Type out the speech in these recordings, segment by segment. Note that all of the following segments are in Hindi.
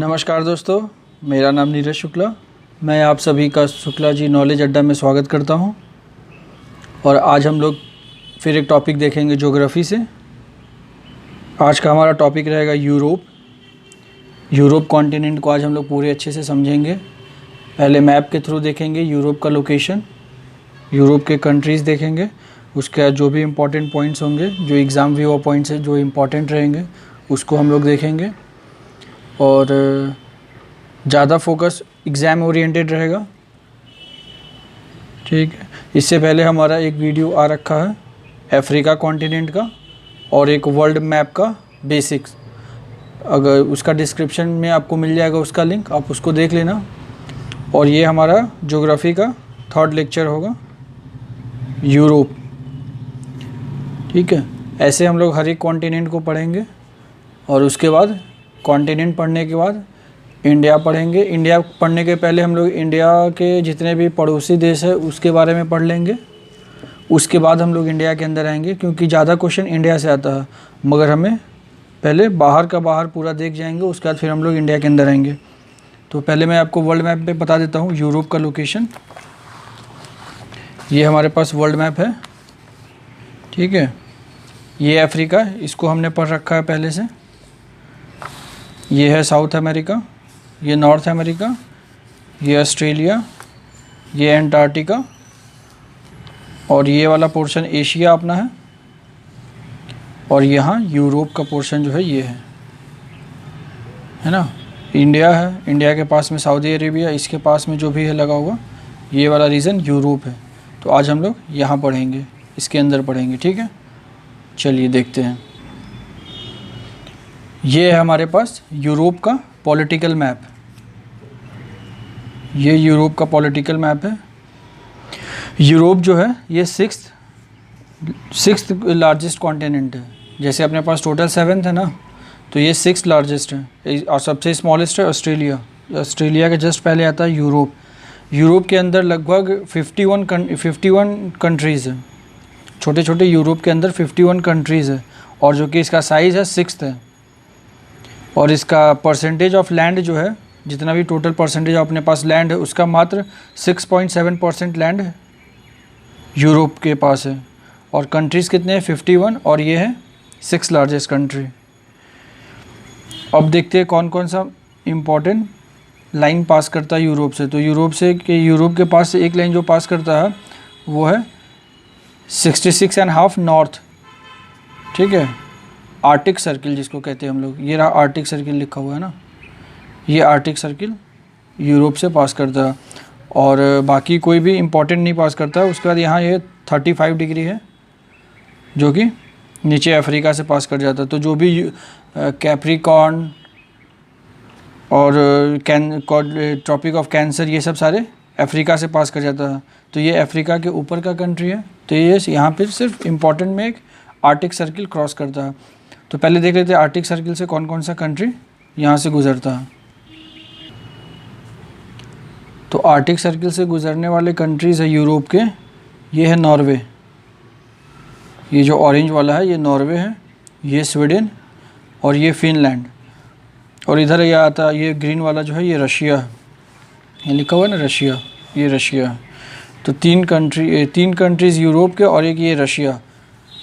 नमस्कार दोस्तों, मेरा नाम नीरज शुक्ला। मैं आप सभी का शुक्ला जी नॉलेज अड्डा में स्वागत करता हूं। और आज हम लोग फिर एक टॉपिक देखेंगे ज्योग्राफी से। आज का हमारा टॉपिक रहेगा यूरोप कॉन्टिनेंट को आज हम लोग पूरे अच्छे से समझेंगे। पहले मैप के थ्रू देखेंगे यूरोप का लोकेशन, यूरोप के कंट्रीज़ देखेंगे, उसके बाद जो भी इम्पोर्टेंट पॉइंट्स होंगे, जो एग्ज़ाम व्यू पॉइंट्स हैं जो इम्पोर्टेंट रहेंगे उसको हम लोग देखेंगे। और ज़्यादा फोकस एग्ज़ाम ओरिएंटेड रहेगा, ठीक है। इससे पहले हमारा एक वीडियो आ रखा है अफ्रीका कॉन्टिनेंट का और एक वर्ल्ड मैप का बेसिक्स, अगर उसका डिस्क्रिप्शन में आपको मिल जाएगा उसका लिंक, आप उसको देख लेना। और ये हमारा ज्योग्राफी का 3rd लेक्चर होगा, यूरोप, ठीक है। ऐसे हम लोग हर एक कॉन्टिनेंट को पढ़ेंगे और उसके बाद कॉन्टिनेंट पढ़ने के बाद इंडिया पढ़ेंगे। इंडिया पढ़ने के पहले हम लोग इंडिया के जितने भी पड़ोसी देश है उसके बारे में पढ़ लेंगे। उसके बाद हम लोग इंडिया के अंदर आएंगे, क्योंकि ज़्यादा क्वेश्चन इंडिया से आता है, मगर हमें पहले बाहर का बाहर पूरा देख जाएंगे, उसके बाद फिर हम लोग इंडिया के अंदर आएंगे। तो पहले मैं आपको वर्ल्ड मैप पे बता देता हूँ यूरोप का लोकेशन। ये हमारे पास वर्ल्ड मैप है, ठीक है। ये अफ्रीका, इसको हमने पढ़ रखा है पहले से। ये है साउथ अमेरिका, ये नॉर्थ अमेरिका, ये ऑस्ट्रेलिया, ये एंटार्क्टिका, और ये वाला पोर्शन एशिया अपना है। और यहाँ यूरोप का पोर्शन जो है ये है ना। इंडिया है, इंडिया के पास में सऊदी अरेबिया, इसके पास में जो भी है लगा हुआ, ये वाला रीजन यूरोप है। तो आज हम लोग यहाँ पढ़ेंगे, इसके अंदर पढ़ेंगे, ठीक है। चलिए देखते हैं। ये है हमारे पास यूरोप का पॉलिटिकल मैप। ये यूरोप का पॉलिटिकल मैप है। यूरोप जो है ये सिक्स्थ लार्जेस्ट कॉन्टिनेंट है। जैसे अपने पास टोटल 7th है ना, तो ये 6th लार्जेस्ट है। और सबसे स्मॉलेस्ट है ऑस्ट्रेलिया। ऑस्ट्रेलिया के जस्ट पहले आता है यूरोप। यूरोप के अंदर लगभग 51 कंट्रीज़ है। छोटे छोटे यूरोप के अंदर 51 कंट्रीज़ है, और जो कि इसका साइज़ है 6th है। और इसका परसेंटेज ऑफ लैंड जो है, जितना भी टोटल परसेंटेज अपने पास लैंड है, उसका मात्र 6.7% लैंड यूरोप के पास है। और कंट्रीज़ कितने हैं? 51, और ये है 6th लार्जेस्ट कंट्री। अब देखते हैं कौन कौन सा इम्पोर्टेंट लाइन पास करता है यूरोप से। तो यूरोप के पास से एक लाइन जो पास करता है वो है 66.5 नॉर्थ, ठीक है। आर्टिक सर्किल जिसको कहते हैं हम लोग, ये रहा आर्टिक सर्किल लिखा हुआ है ना, ये आर्टिक सर्किल यूरोप से पास करता है। और बाकी कोई भी इम्पोर्टेंट नहीं पास करता है। उसके बाद यहाँ ये 35 डिग्री है जो कि नीचे अफ्रीका से पास कर जाता है। तो जो भी कैप्रिकॉर्न और ट्रॉपिक ऑफ कैंसर, ये सब सारे अफ्रीका से पास कर जाता है। तो ये अफ्रीका के ऊपर का कंट्री है। तो ये यहाँ पे सिर्फ इम्पोर्टेंट में एक आर्टिक सर्किल क्रॉस करता है। तो पहले देख लेते हैं आर्टिक सर्किल से कौन कौन सा कंट्री यहाँ से गुजरता है। तो आर्टिक सर्किल से गुजरने वाले कंट्रीज़ है यूरोप के, ये है नॉर्वे। ये जो ऑरेंज वाला है ये नॉर्वे है, ये स्वीडन, और ये फिनलैंड। और इधर ये आता है, ये ग्रीन वाला जो है ये रशिया है। ये लिखा हुआ है ना रशिया, ये रशिया है। तो 3 कंट्रीज़ यूरोप के और एक ये रशिया।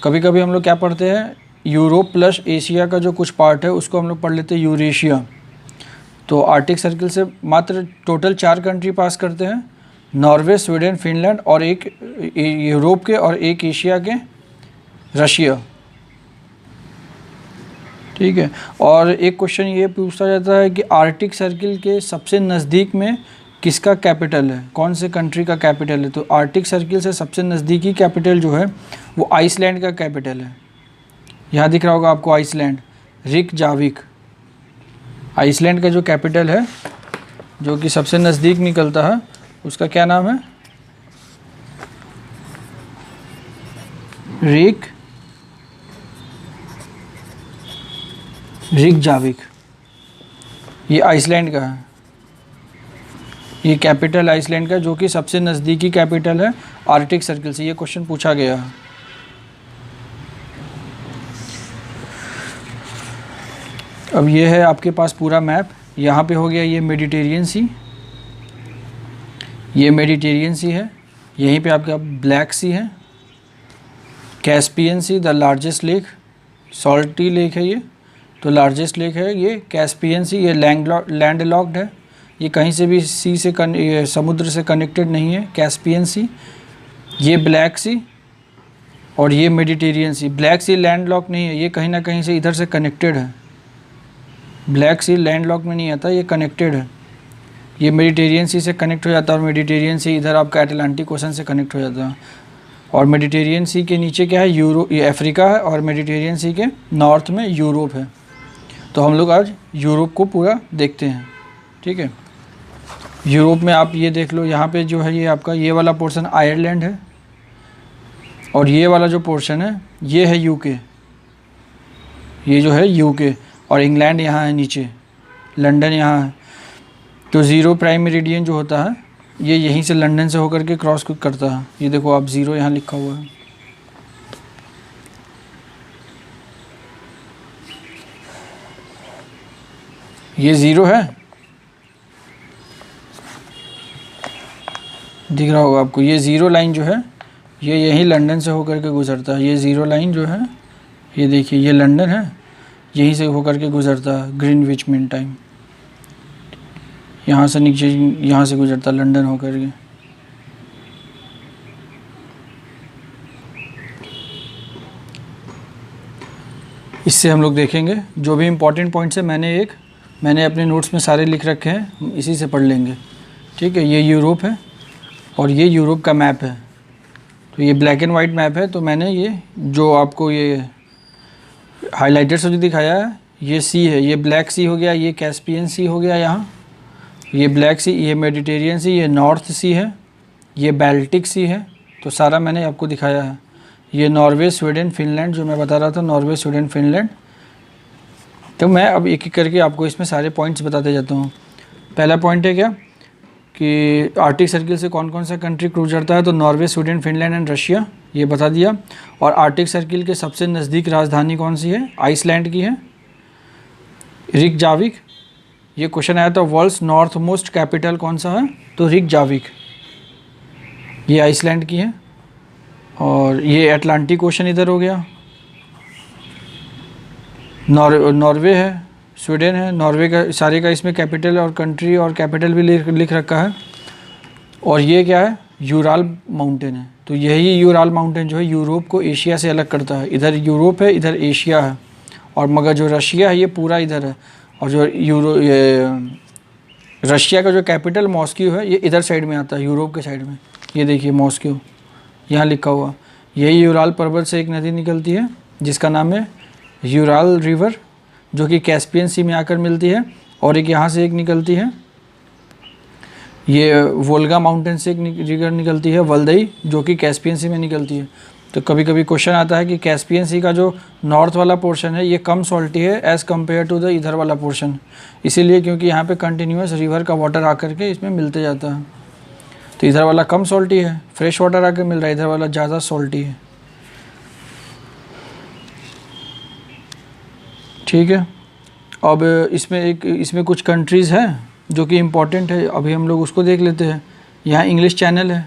कभी कभी हम लोग क्या पढ़ते हैं, यूरोप प्लस एशिया का जो कुछ पार्ट है उसको हम लोग पढ़ लेते हैं यूरेशिया। तो आर्टिक सर्किल से मात्र टोटल 4 कंट्री पास करते हैं, नॉर्वे, स्वीडन, फिनलैंड, और एक यूरोप के और एक एशिया के रशिया, ठीक है। और एक क्वेश्चन ये पूछा जाता है कि आर्टिक सर्किल के सबसे नज़दीक में किसका कैपिटल है, कौन से कंट्री का कैपिटल है। तो आर्टिक सर्किल से सबसे नज़दीकी कैपिटल जो है वो आइसलैंड का कैपिटल है। यहाँ दिख रहा होगा आपको आइसलैंड, रिकजाविक। आइसलैंड का जो कैपिटल है, जो कि सबसे नज़दीक निकलता है, उसका क्या नाम है? रिकजाविक। ये आइसलैंड का है, ये कैपिटल आइसलैंड का, जो कि सबसे नज़दीकी कैपिटल है आर्कटिक सर्किल से। ये क्वेश्चन पूछा गया है। अब ये है आपके पास पूरा मैप, यहाँ पे हो गया ये मेडिटेरियन सी, ये मेडिटेरियन सी है। यहीं पे आपका ब्लैक सी है, Caspian see the largest lake, salty lake है ये, तो लार्जेस्ट लेक है ये कैस्पियन सी। ये लैंड लॉक्ड है, ये कहीं से भी सी से ये समुद्र से कनेक्टेड नहीं है, कैस्पियन सी। ये ब्लैक सी और ये मेडिटेरियन सी। ब्लैक सी लैंड लॉक नहीं है, ये कहीं ना कहीं से इधर से कनेक्टेड है। ब्लैक सी लैंड लॉक में नहीं आता, ये कनेक्टेड है। ये मेडिटेरियन सी से कनेक्ट हो जाता है और मेडिटेरियन सी इधर आपका अटलांटिक ओशन से कनेक्ट हो जाता है। और मेडिटेरियन सी के नीचे क्या है, ये अफ्रीका है, और मेडिटेरियन सी के नॉर्थ में यूरोप है। तो हम लोग आज यूरोप को पूरा देखते हैं, ठीक है। यूरोप में आप ये देख लो, यहाँ पे जो है ये आपका ये वाला पोर्शन आयरलैंड है, और ये वाला जो पोर्शन है ये है यूके, ये जो है यूके, और इंग्लैंड यहाँ है नीचे, लंदन यहाँ है। तो ज़ीरो प्राइम मेरिडियन जो होता है ये यहीं से लंदन से होकर के क्रॉस करता है। ये देखो आप ज़ीरो यहाँ लिखा हुआ है। ये ज़ीरो है, दिख रहा होगा आपको। ये ज़ीरो लाइन जो है ये यहीं लंदन से होकर के गुजरता है। ये ज़ीरो लाइन जो है ये देखिए, ये लंदन है, यहीं से होकर के गुजरता है ग्रीनविच मीन टाइम। यहाँ से नीचे यहाँ से गुजरता लंदन होकर के। इससे हम लोग देखेंगे जो भी इम्पोर्टेंट पॉइंट्स है, मैंने अपने नोट्स में सारे लिख रखे हैं, इसी से पढ़ लेंगे, ठीक है। ये यूरोप है और ये यूरोप का मैप है। तो ये ब्लैक एंड वाइट मैप है, तो मैंने ये जो आपको ये हाइलाइटर से जो दिखाया है ये सी है, ये ब्लैक सी हो गया, ये कैस्पियन सी हो गया यहाँ, ये ब्लैक सी, ये मेडिटेरियन सी, ये नॉर्थ सी है, ये बाल्टिक सी है। तो सारा मैंने आपको दिखाया है। ये नॉर्वे, स्वीडन, फिनलैंड जो मैं बता रहा था, नॉर्वे, स्वीडन, फिनलैंड। तो मैं अब एक एक करके आपको इसमें सारे पॉइंट्स बताते जाता हूँ। पहला पॉइंट है क्या कि आर्टिक सर्किल से कौन कौन सा कंट्री गुजरता है, तो Norway, Sweden, Finland and Russia, ये बता दिया। और आर्टिक सर्किल के सबसे नज़दीक राजधानी कौन सी है, आइसलैंड की है, रिकजाविक। ये क्वेश्चन आया था वर्ल्ड्स नॉर्थ मोस्ट कैपिटल कौन सा है, तो रिकजाविक, ये आइसलैंड की है। और ये अटलांटिक ओशन इधर हो गया। नॉर्वे है, स्वीडन है, नॉर्वे का सारे का इसमें कैपिटल और कंट्री और कैपिटल भी लिख रखा है। और ये क्या है, यूराल माउंटेन है। तो यही यूराल माउंटेन जो है यूरोप को एशिया से अलग करता है। इधर यूरोप है, इधर एशिया है, और मगर जो रशिया है ये पूरा इधर है। और जो रशिया का जो कैपिटल मॉस्को है ये इधर साइड में आता है, यूरोप के साइड में। ये देखिए मॉस्को यहाँ लिखा हुआ। यही यूराल पर्वत से एक नदी निकलती है जिसका नाम है यूराल रिवर, जो कि कैस्पियन सी में आकर मिलती है। और एक यहाँ से एक निकलती है, ये वोल्गा माउंटेन से एक रिवर निकलती है, वल्दई, जो कि कैस्पियन सी में निकलती है। तो कभी कभी क्वेश्चन आता है कि कैस्पियन सी का जो नॉर्थ वाला पोर्शन है ये कम सॉल्टी है एज़ कम्पेयर टू द इधर वाला पोर्शन, इसीलिए क्योंकि यहाँ पे कंटिन्यूस रिवर का वाटर आकर के इसमें मिलते जाता है। तो इधर वाला कम सॉल्टी है, फ्रेश वाटर आकर मिल रहा है, इधर वाला ज़्यादा सॉल्टी है, ठीक है। अब इसमें कुछ कंट्रीज़ हैं जो कि इम्पोर्टेंट है, अभी हम लोग उसको देख लेते हैं। यहाँ इंग्लिश चैनल है,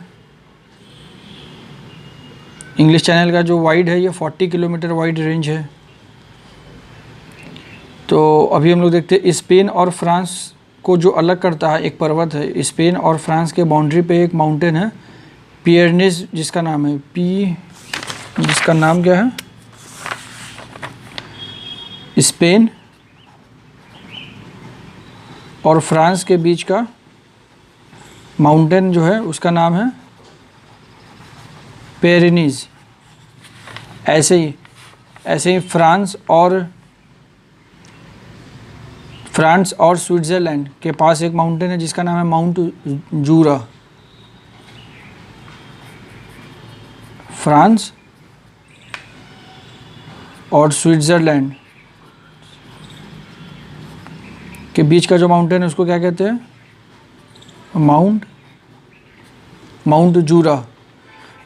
इंग्लिश चैनल का जो वाइड है ये 40 किलोमीटर वाइड रेंज है। तो अभी हम लोग देखते हैं स्पेन और फ्रांस को जो अलग करता है एक पर्वत है। स्पेन और फ्रांस के बाउंड्री पे एक माउंटेन है पियरनीज, जिसका नाम है जिसका नाम क्या है, स्पेन और फ्रांस के बीच का माउंटेन जो है उसका नाम है पेरिनीज। ऐसे ही फ्रांस और स्विट्ज़रलैंड के पास एक माउंटेन है जिसका नाम है माउंट जूरा। फ्रांस और स्विट्ज़रलैंड के बीच का जो माउंटेन है उसको क्या कहते हैं, माउंट जूरा।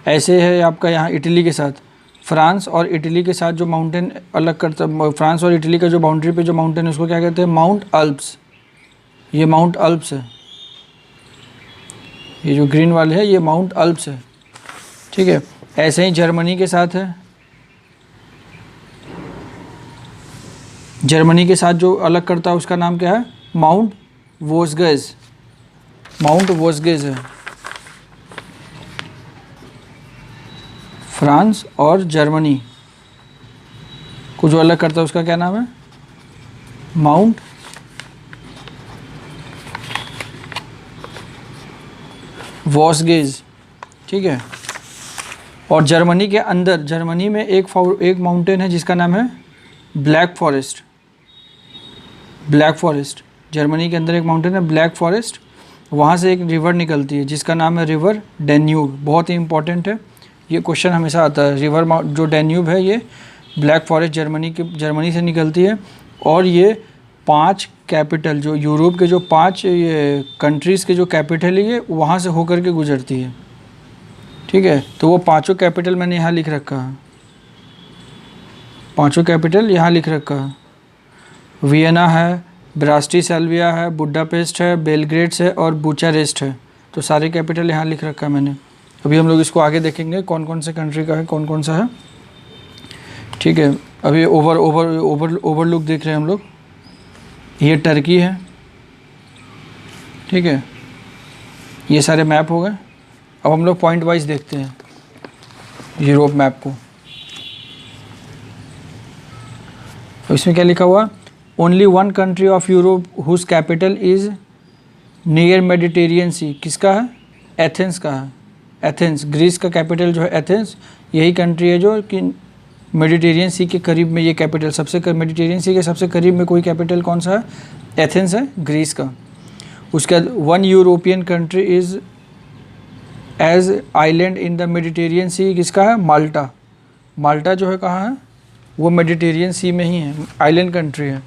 ऐसे है आपका यहाँ इटली के साथ, फ्रांस और इटली के साथ जो माउंटेन अलग करता, फ्रांस और इटली का जो बाउंड्री पे जो माउंटेन है उसको क्या कहते हैं, माउंट अल्प्स। ये माउंट अल्प्स है, ये जो ग्रीन वाले है ये माउंट अल्प्स है, ठीक है। ऐसे ही जर्मनी के साथ है, जर्मनी के साथ जो अलग करता है उसका नाम क्या है, माउंट वोल्सगेज, माउंट वोल्सगेज है। फ्रांस और जर्मनी को जो अलग करता है उसका क्या नाम है, माउंट वोल्सगेज, ठीक है। और जर्मनी के अंदर, जर्मनी में एक माउंटेन है जिसका नाम है black forest, black forest. Germany के अंदर एक माउंटेन है ब्लैक फॉरेस्ट, वहाँ से एक रिवर निकलती है जिसका नाम है रिवर डैन्यूब। बहुत ही इंपॉर्टेंट है, ये क्वेश्चन हमेशा आता है। रिवर जो डैन्यूब है ये ब्लैक फॉरेस्ट जर्मनी से निकलती है। और ये 5 कैपिटल, जो यूरोप के जो 5 ये कंट्रीज़ के जो कैपिटल है ये वहाँ से होकर के गुजरती है, ठीक है। तो वो 5 कैपिटल मैंने यहाँ लिख रखा है, 5 कैपिटल यहाँ लिख रखा है। वियना है, ब्रास्टिस्लाविया है, बुडापेस्ट है, बेलग्रेड्स है और बुचारेस्ट है। तो सारे कैपिटल यहाँ लिख रखा है मैंने। अभी हम लोग इसको आगे देखेंगे कौन कौन से कंट्री का है, कौन कौन सा है, ठीक है। अभी ओवरलुक देख रहे हैं हम लोग। ये टर्की है, ठीक है। ये सारे मैप हो गए। अब हम लोग पॉइंट वाइज देखते हैं यूरोप मैप को। इसमें क्या लिखा हुआ, only one country of Europe whose capital is near Mediterranean sea. किसका है, एथेंस का है। एथेंस, ग्रीस का कैपिटल जो है एथेंस, यही कंट्री है जो कि मेडिटेरियन सी के करीब में ये कैपिटल, मेडिटेरियन सी के सबसे करीब में कोई कैपिटल कौन सा है, एथेंस है, ग्रीस का। उसके बाद one European country is as island in the Mediterranean sea, किसका है, माल्टा। माल्टा जो है कहाँ है, वो मेडिटेरियन सी में ही है, आइलैंड कंट्री है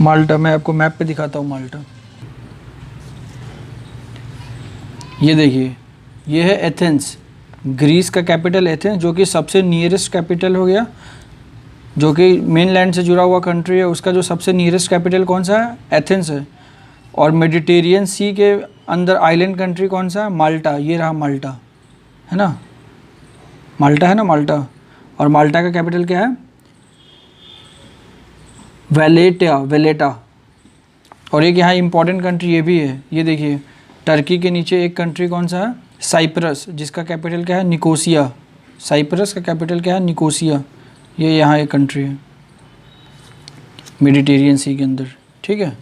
माल्टा। मैं आपको मैप पे दिखाता हूँ माल्टा। ये देखिए, ये है एथेंस, ग्रीस का कैपिटल एथेंस, जो कि सबसे नियरेस्ट कैपिटल हो गया, जो कि मेनलैंड से जुड़ा हुआ कंट्री है। उसका जो सबसे नियरेस्ट कैपिटल कौन सा है, एथेंस है। और मेडिटेरियन सी के अंदर आइलैंड कंट्री कौन सा है, माल्टा। ये रहा माल्टा, है ना, माल्टा है ना, माल्टा। और माल्टा का कैपिटल क्या है, वेलेटा। और एक यहाँ इंपॉर्टेंट कंट्री ये भी है, ये देखिए, टर्की के नीचे एक कंट्री कौन सा है, साइप्रस, जिसका कैपिटल क्या है, निकोसिया। साइप्रस का कैपिटल क्या है, निकोसिया। ये यहाँ एक कंट्री है मेडिटेरियन सी के अंदर, ठीक है।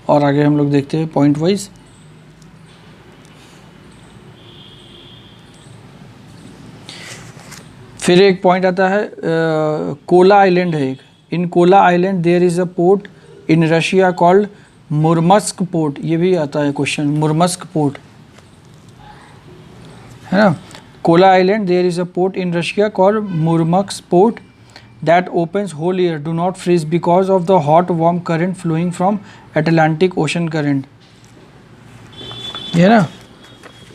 और आगे हम लोग देखते हैं पॉइंट वाइज। फिर एक पॉइंट आता है, कोला आइलैंड है एक। In Kola island there is a port in Russia called Murmansk port. ये भी आता है क्वेश्चन, मुर्मस्क पोर्ट, है ना। Kola island there is a port in Russia called Murmansk port that opens whole year, do not freeze because of the hot warm current flowing from Atlantic ocean current. ये ना,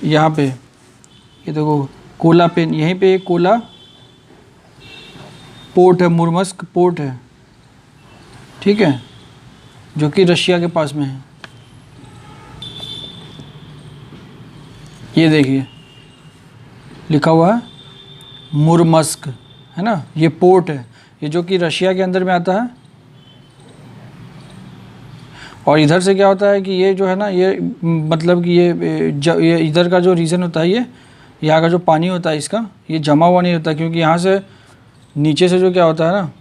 यहाँ पे ये देखो कोला पे, यहीं पे एक कोला पोर्ट है, मुर्मस्क पोर्ट है, ठीक है, जो कि रशिया के पास में है। ये देखिए लिखा हुआ है मुर्मस्क, है ना, ये पोर्ट है, ये जो कि रशिया के अंदर में आता है। और इधर से क्या होता है कि ये जो है ना, ये मतलब कि ये इधर का जो रीजन होता है, ये यहाँ का जो पानी होता है इसका, ये जमा हुआ नहीं होता, क्योंकि यहाँ से नीचे से जो क्या होता है ना,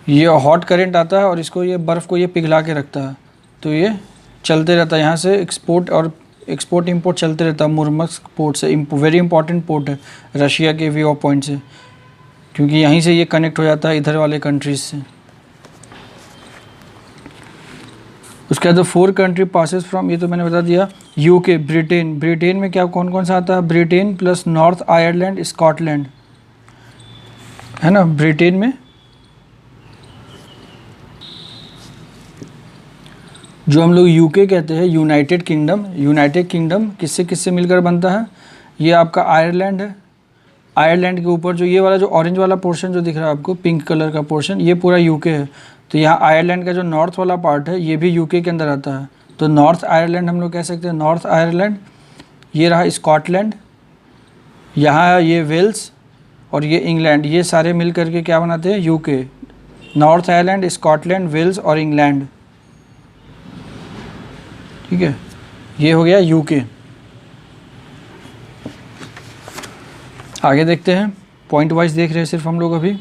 ये हॉट करंट आता है और इसको, ये बर्फ़ को ये पिघला के रखता है, तो ये चलते रहता है। यहाँ से एक्सपोर्ट इंपोर्ट चलते रहता है मुर्मस्क पोर्ट से। वेरी इंपॉर्टेंट पोर्ट है रशिया के व्यू ऑफ पॉइंट से, क्योंकि यहीं से ये कनेक्ट हो जाता है इधर वाले कंट्रीज से। उसके बाद 4 कंट्री पासेस फ्रॉम, ये तो मैंने बता दिया। यूके, ब्रिटेन में क्या कौन कौन सा आता है, Britain plus north Ireland, Scotland, है ना। ब्रिटेन में जो हम लोग यूके कहते हैं, यूनाइटेड किंगडम किससे किससे मिलकर बनता है, ये आपका आयरलैंड है। आयरलैंड के ऊपर जो ये वाला जो ऑरेंज वाला पोर्शन जो दिख रहा है आपको, पिंक कलर का पोर्शन, ये पूरा यूके है। तो यहाँ आयरलैंड का जो नॉर्थ वाला पार्ट है ये भी यूके के अंदर आता है, तो नॉर्थ आयरलैंड हम लोग कह सकते हैं, नॉर्थ आयरलैंड। ये रहा स्कॉटलैंड, यहाँ है ये वेल्स और ये इंग्लैंड, ये सारे मिल करके क्या बनाते हैं UK. North Ireland, Scotland, Wales और इंग्लैंड, ठीक है, ये हो गया यूके। आगे देखते हैं, पॉइंट वाइज देख रहे हैं सिर्फ हम लोग अभी।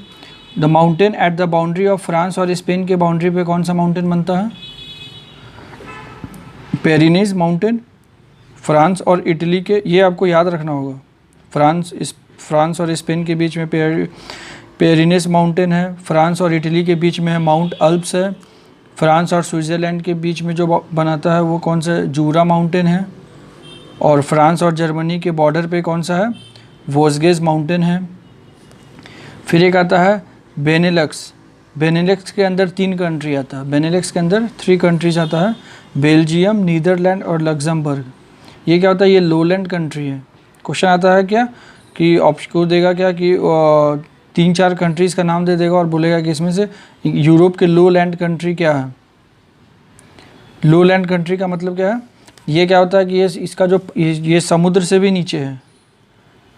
The mountain at the boundary of France और स्पेन के बाउंड्री पे कौन सा माउंटेन बनता है? पेरिनीज माउंटेन। फ्रांस और इटली के, ये आपको याद रखना होगा, फ्रांस और स्पेन के बीच में पेरिनीज माउंटेन है। फ्रांस और इटली के बीच में है माउंट अल्प्स है। फ्रांस और स्विट्ज़रलैंड के बीच में जो बनाता है वो कौन सा? जूरा माउंटेन है। और फ्रांस और जर्मनी के बॉर्डर पे कौन सा है? वोस्गेज माउंटेन है। फिर एक आता है बेनेलक्स। बेनेलक्स के अंदर 3 कंट्री आता है, बेनेलक्स के अंदर 3 कंट्रीज आता है, बेल्जियम, नीदरलैंड और लग्जमबर्ग। ये क्या होता है? ये लोलैंड कंट्री है। क्वेश्चन आता है क्या कि ऑप्शन को देगा क्या कि 3-4 कंट्रीज़ का नाम दे देगा और बोलेगा कि इसमें से यूरोप के लो लैंड कंट्री क्या है। लो लैंड कंट्री का मतलब क्या है? ये क्या होता है कि ये इसका जो ये समुद्र से भी नीचे है,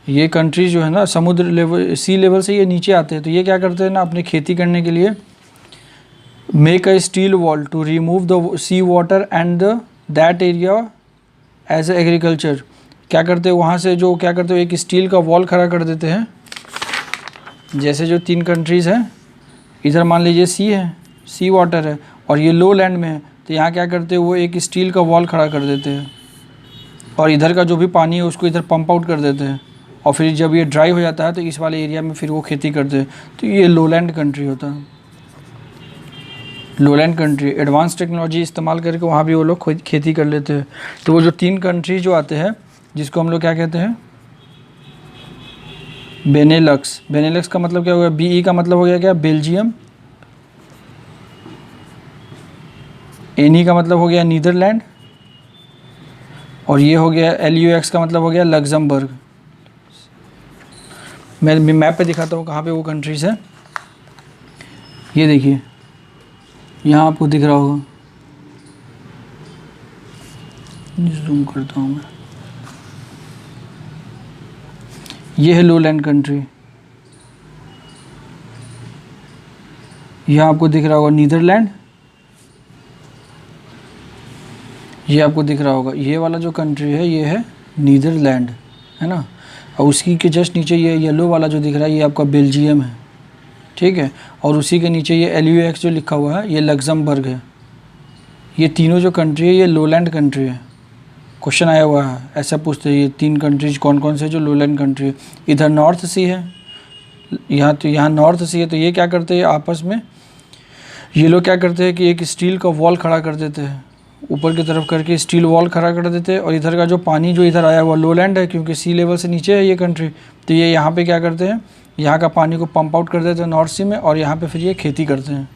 ये कंट्री जो है ना समुद्र लेवल, सी लेवल से ये नीचे आते हैं। तो ये क्या करते हैं ना, अपने खेती करने के लिए make a steel wall to remove the sea water and that area as a agriculture. क्या करते हैं वहाँ से, जो क्या करते हैं एक स्टील का वॉल खड़ा कर देते हैं। जैसे जो 3 कंट्रीज़ हैं, इधर मान लीजिए सी है, सी वाटर है और ये लो लैंड में है, तो यहाँ क्या करते हैं वो एक स्टील का वॉल खड़ा कर देते हैं और इधर का जो भी पानी है उसको इधर पंप आउट कर देते हैं और फिर जब ये ड्राई हो जाता है तो इस वाले एरिया में फिर वो खेती करते हैं। तो ये लोलैंड कंट्री होता है, लोलैंड कंट्री। एडवांस टेक्नोलॉजी इस्तेमाल करके वहाँ भी वो लोग खेती कर लेते हैं। तो वो जो 3 कंट्री जो आते हैं जिसको हम लोग क्या कहते हैं? बेनेलक्स। बेनेलक्स का मतलब क्या हो गया? BE का मतलब हो गया क्या? बेल्जियम। NE का मतलब हो गया नीदरलैंड और ये हो गया LUX का मतलब हो गया लग्जमबर्ग। मैं मैप पे दिखाता हूँ कहाँ पे वो कंट्रीज़ है। ये देखिए यहाँ आपको दिख रहा होगा, जूम करता हूँ मैं। ये है लोलैंड कंट्री, यहाँ आपको दिख रहा होगा नीदरलैंड, ये आपको दिख रहा होगा ये वाला जो कंट्री है ये है नीदरलैंड, है ना। और उसी के जस्ट नीचे ये येलो वाला जो दिख रहा है ये आपका बेल्जियम है, ठीक है। और उसी के नीचे ये LUX जो लिखा हुआ है ये लग्जमबर्ग है। ये तीनों जो कंट्री है ये लोलैंड कंट्री है। क्वेश्चन आया हुआ है ऐसा पूछते हैं, ये 3 कंट्रीज कौन कौन से जो लोलैंड कंट्री है। इधर नॉर्थ सी है, यहाँ तो यहाँ नॉर्थ सी है, तो ये क्या करते हैं आपस में, ये लोग क्या करते हैं कि एक स्टील का वॉल खड़ा कर देते हैं, ऊपर की तरफ करके स्टील वॉल खड़ा कर देते हैं। और इधर का जो पानी जो इधर आया हुआ लोलैंड है, क्योंकि सी लेवल से नीचे है ये कंट्री, तो ये यहाँ पे क्या करते हैं, यहाँ का पानी को पंप आउट कर देते हैं नॉर्थ सी में और यहाँ पे फिर ये खेती करते हैं।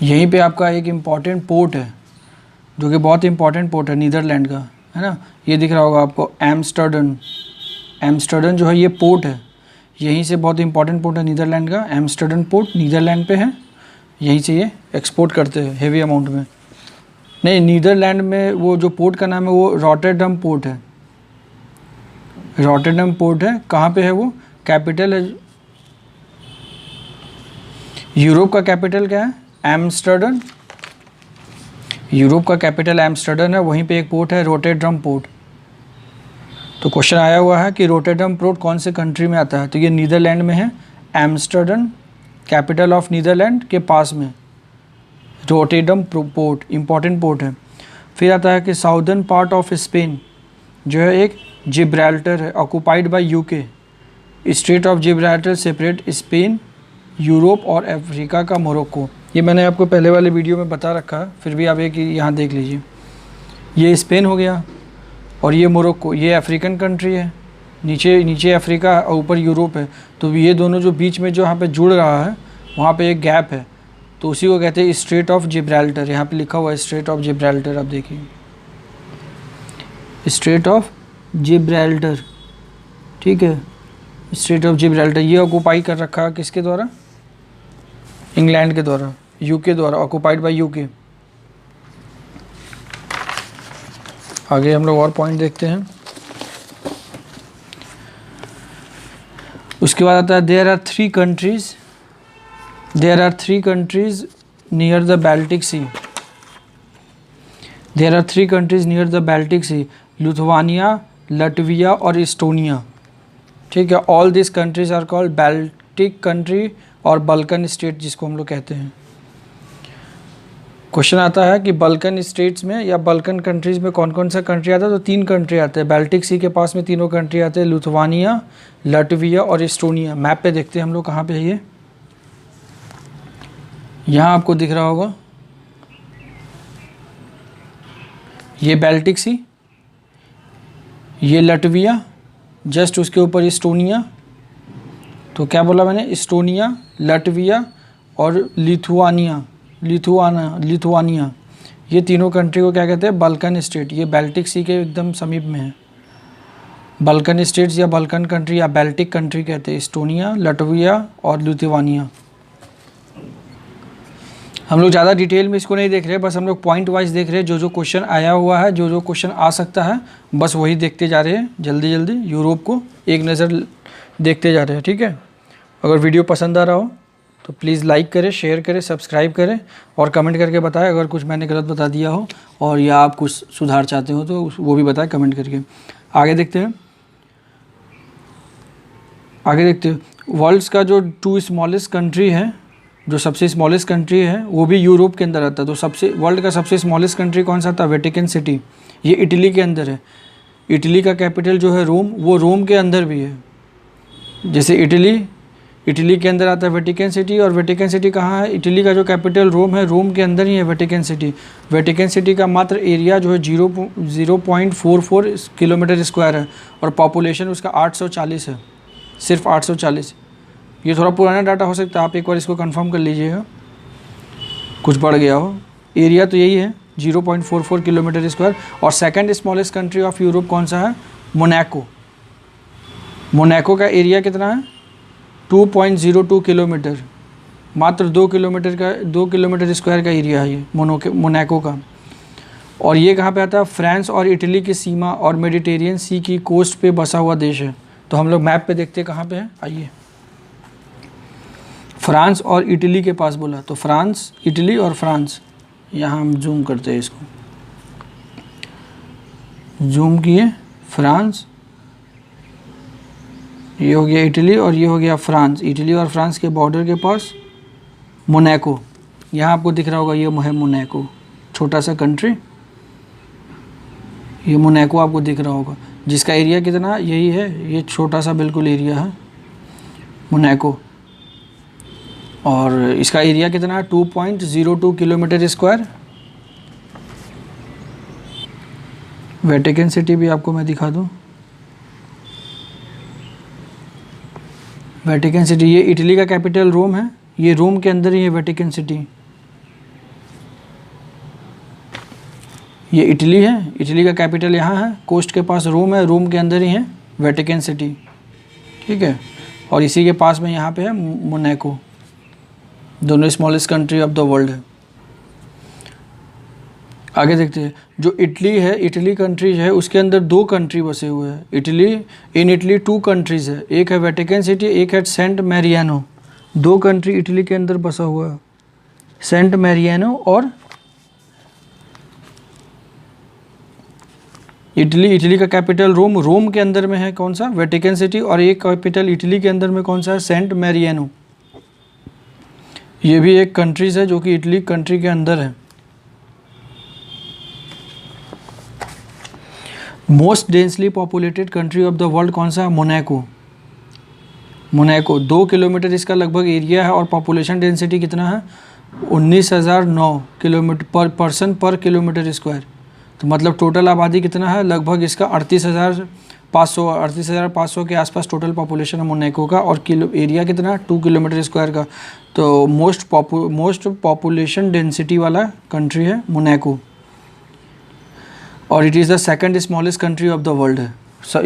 यहीं पे आपका एक इम्पॉर्टेंट पोर्ट है जो कि बहुत इंपॉर्टेंट पोर्ट है नीदरलैंड का, है ना। ये दिख रहा होगा आपको एम्स्टर्डम। एम्स्टर्डम जो है ये पोर्ट है, यहीं से बहुत इंपॉर्टेंट पोर्ट है नीदरलैंड का। एम्स्टर्डम पोर्ट नीदरलैंड पे है, यहीं से ये एक्सपोर्ट करते हैं हेवी अमाउंट में। नहीं, नीदरलैंड में वो जो पोर्ट का नाम है वो रॉटरडम पोर्ट है, रॉटरडम पोर्ट है। कहाँ पे है वो? कैपिटल है, यूरोप का कैपिटल क्या है? एम्स्टर्डम। यूरोप का कैपिटल एम्स्टर्डम है, वहीं पे एक पोर्ट है रॉटरडम पोर्ट। तो क्वेश्चन आया हुआ है कि रॉटरडम पोर्ट कौन से कंट्री में आता है, तो ये नीदरलैंड में है। एम्स्टर्डम कैपिटल ऑफ नीदरलैंड के पास में रॉटरडम पोर्ट इंपॉर्टेंट पोर्ट है। फिर आता है कि साउदर्न पार्ट ऑफ स्पेन जो है एक जिब्राल्टर है, occupied by UK. Straight of Gibraltar separate Spain, Europe और अफ्रीका का मोरक्को। ये मैंने आपको पहले वाले वीडियो में बता रखा है, फिर भी आप एक यहाँ देख लीजिए। ये स्पेन हो गया और ये मोरक्को, ये अफ्रीकन कंट्री है। नीचे अफ्रीका और ऊपर यूरोप है। तो ये दोनों जो बीच में जो यहाँ पे जुड़ रहा है वहाँ पे एक गैप है, तो उसी को कहते हैं स्ट्रेट ऑफ जिब्राल्टर। यहाँ पे लिखा हुआ है स्ट्रेट ऑफ जिब्राल्टर, आप देखिए स्ट्रेट ऑफ जिब्राल्टर, ठीक है। स्ट्रेट ऑफ जिब्राल्टर ये ऑक्यूपाई कर रखा है किसके द्वारा? इंग्लैंड के द्वारा, यूके द्वारा, ऑक्युपाइड बाय यूके। आगे हम लोग और पॉइंट देखते हैं। उसके बाद आता है there are three countries near the Baltic sea. There are three countries near the Baltic sea, Lithuania, Latvia और इस्टोनिया। ठीक है, all this countries are called Baltic country और बल्कन स्टेट जिसको हम लोग कहते हैं। क्वेश्चन आता है कि बल्कन स्टेट्स में या बल्कन कंट्रीज़ में कौन कौन सा कंट्री आता है, तो 3 कंट्री आते हैं। बाल्टिक सी के पास में तीनों कंट्री आते हैं, लिथुआनिया, लटविया और इस्टोनिया। मैप पे देखते हैं हम लोग कहाँ पे है यहाँ आपको दिख रहा होगा, ये बाल्टिक सी, ये लटविया, जस्ट उसके ऊपर इस्टोनिया। तो क्या बोला मैंने, इस्टोनिया, लटविया और लिथुआनिया, ये तीनों कंट्री को क्या कहते हैं, बल्कन स्टेट। ये बाल्टिक सी के एकदम समीप में है। बल्कन स्टेट्स या बल्कन कंट्री या बाल्टिक कंट्री कहते हैं, इस्टोनिया, लटविया और लिथुआनिया। हम लोग ज़्यादा डिटेल में इसको नहीं देख रहे, बस हम लोग पॉइंट वाइज देख रहे हैं। जो जो क्वेश्चन आया हुआ है, जो जो क्वेश्चन आ सकता है, बस वही देखते जा रहे हैं। जल्दी जल्दी यूरोप को एक नज़र देखते जा रहे हैं। ठीक है, अगर वीडियो पसंद आ रहा हो तो प्लीज़ लाइक करें, शेयर करें, सब्सक्राइब करें और कमेंट करके बताएं अगर कुछ मैंने गलत बता दिया हो और या आप कुछ सुधार चाहते हो तो वो भी बताएं कमेंट करके। आगे देखते हैं। वर्ल्ड्स का जो 2 स्मॉलेस्ट कंट्री है, जो सबसे स्मॉलेस्ट कंट्री है, वो भी यूरोप के अंदर आता है। तो वर्ल्ड का सबसे स्मॉलेस्ट कंट्री कौन सा था, वेटिकन सिटी। ये इटली के अंदर है। इटली का कैपिटल जो है रोम, वो रोम के अंदर भी है। जैसे इटली के अंदर आता है वेटिकन सिटी, और वेटिकन सिटी कहाँ है, इटली का जो कैपिटल रोम है, रोम के अंदर ही है वेटिकन सिटी। वेटिकन सिटी का मात्र एरिया जो है 0.44 किलोमीटर स्क्वायर है और पॉपुलेशन उसका 840 है, सिर्फ 840। ये थोड़ा पुराना डाटा हो सकता है, आप एक बार इसको कंफर्म कर लीजिएगा, कुछ बढ़ गया हो। एरिया तो यही है 0.44 किलोमीटर स्क्वायर। और second smallest country of Europe कौन सा है, मोनाको। मोनाको का एरिया कितना है, 2.02 किलोमीटर, मात्र 2 किलोमीटर स्क्वायर का एरिया है ये मोनाको का। और ये कहाँ पे आता है, फ्रांस और इटली की सीमा और मेडिटेरियन सी की कोस्ट पे बसा हुआ देश है। तो हम लोग मैप पे देखते हैं कहाँ पे है, आइए। फ्रांस और इटली के पास बोला, तो फ्रांस, इटली और फ्रांस। यहाँ हम जूम करते हैं इसको, जूम किए, फ्रांस, ये हो गया इटली और ये हो गया फ्रांस। इटली और फ्रांस के बॉर्डर के पास मोनाको, यहाँ आपको दिख रहा होगा, ये है मोनाको, छोटा सा कंट्री। ये मोनाको आपको दिख रहा होगा, जिसका एरिया कितना, यही है, ये छोटा सा बिल्कुल एरिया है मोनाको। और इसका एरिया कितना है, 2.02 किलोमीटर स्क्वायर। वेटिकन सिटी भी आपको मैं दिखा दूँ, वेटिकन सिटी, ये इटली का कैपिटल रोम है, ये रोम के अंदर ही है वेटिकन सिटी। ये इटली है, इटली का कैपिटल यहाँ है, कोस्ट के पास रोम है, रोम के अंदर ही है वेटिकन सिटी। ठीक है, और इसी के पास में यहाँ पे है मोनाको। दोनों smallest country of the world है। आगे देखते हैं, जो इटली है, इटली कंट्री है, उसके अंदर 2 कंट्री बसे हुए हैं। इन इटली 2 कंट्रीज़ है, एक है वेटिकन सिटी, एक है सेंट मैरियानो। 2 कंट्री इटली के अंदर बसा हुआ है, सेंट मैरियानो और इटली का कैपिटल रोम, रोम के अंदर में है कौन सा, वेटिकन सिटी, और एक कैपिटल इटली के अंदर में कौन सा है, सेंट मैरियानो। ये भी एक कंट्रीज़ है जो कि इटली कंट्री के अंदर है। Most densely populated country of the world कौन सा है, मोनाको। मोनाको 2 किलोमीटर इसका लगभग एरिया है और पॉपुलेशन डेंसिटी कितना है, 19,009 किलोमीटर पर पर्सन पर किलोमीटर स्क्वायर। तो मतलब टोटल आबादी कितना है, लगभग इसका 38,500 के आसपास टोटल पॉपुलेशन है मोनाको का। और एरिया कितना है, 2 किलोमीटर स्क्वायर का। तो मोस्ट पॉपुलेशन डेंसिटी वाला कंट्री है मोनाको। और it is the second smallest country of the world है।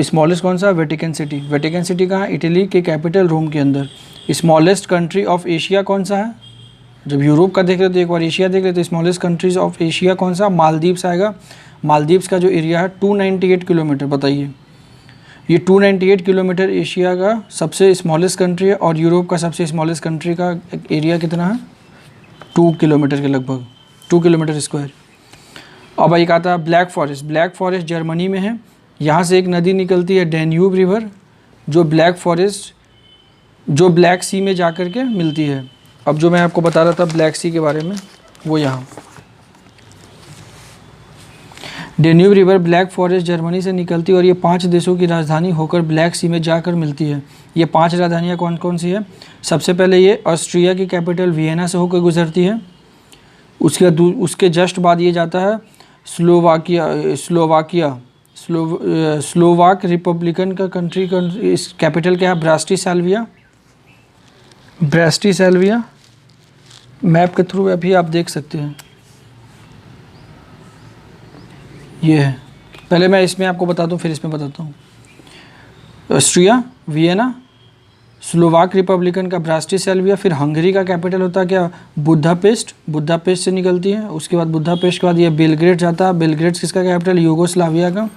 स्मॉलेस्ट कौन सा, वेटिकन सिटी। वेटिकन सिटी कहाँ, इटली के कैपिटल रोम के अंदर। स्मॉलेस्ट कंट्री ऑफ एशिया कौन सा है, जब यूरोप का देख रहे हो तो एक बार एशिया देख रहे तो स्मॉलेस्ट कंट्रीज ऑफ एशिया कौन सा, मालदीव्स आएगा। मालदीव्स का जो एरिया है 298 किलोमीटर, बताइए ये 298 किलोमीटर एशिया का सबसे स्मॉलेस्ट कंट्री है, और यूरोप का सबसे स्मॉलेस्ट कंट्री का एरिया कितना है, 2 किलोमीटर के लगभग, 2 किलोमीटर स्क्वायर। अब एक आता है black forest. Black forest Germany में है, यहाँ से एक नदी निकलती है डैन्यूब रिवर, जो ब्लैक फॉरेस्ट जो ब्लैक सी में जा कर के मिलती है। अब जो मैं आपको बता रहा था ब्लैक सी के बारे में, वो यहाँ Danube river black forest Germany से निकलती है, और ये 5 देशों की राजधानी होकर ब्लैक सी में जाकर मिलती है। ये 5 राजधानियाँ कौन कौन सी है, सबसे पहले ये ऑस्ट्रिया की कैपिटल वियना से होकर गुजरती है। उसके जस्ट बाद ये जाता है स्लोवाक रिपब्लिकन का कंट्री का इस कैपिटल क्या है, ब्रास्टिस्लाविया। मैप के थ्रू अभी आप देख सकते हैं, ये है। पहले मैं इसमें आपको बता दूं, फिर इसमें बताता हूँ। ऑस्ट्रिया, वियना, स्लोवाक रिपब्लिकन का ब्रास्टिस्लाविया, फिर हंगरी का कैपिटल होता है क्या, बुदापेस्ट से निकलती है। उसके बाद बुदापेस्ट के बाद ये बेलग्रेड जाता है। बेलग्रेड किसका कैपिटल, यूगोस्लाविया का।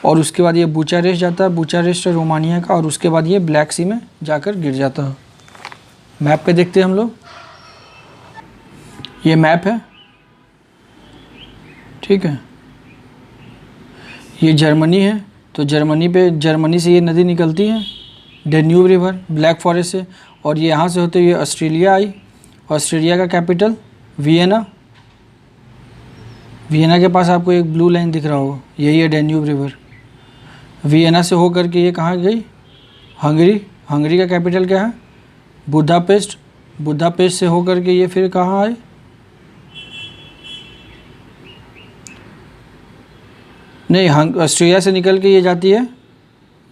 और उसके बाद ये बुचारेस्ट जाता है, बुचारेस्ट रोमानिया का। और उसके बाद ये ब्लैक सी में जाकर गिर जाता है। मैप पे देखते हैं हम लोग, ये मैप है, ठीक है। ये जर्मनी है, तो जर्मनी से ये नदी निकलती है डैन्यूब रिवर ब्लैक फॉरेस्ट से, और ये यहाँ से होते हुए ऑस्ट्रेलिया आई। ऑस्ट्रेलिया का कैपिटल वियना के पास आपको एक ब्लू लाइन दिख रहा होगा, यही है डैन्यूब रिवर। वियना से होकर के ये कहाँ गई, हंगरी का कैपिटल क्या है, बुदापेस्ट से होकर के ये फिर कहाँ आए, नहीं ऑस्ट्रेलिया से निकल के ये जाती है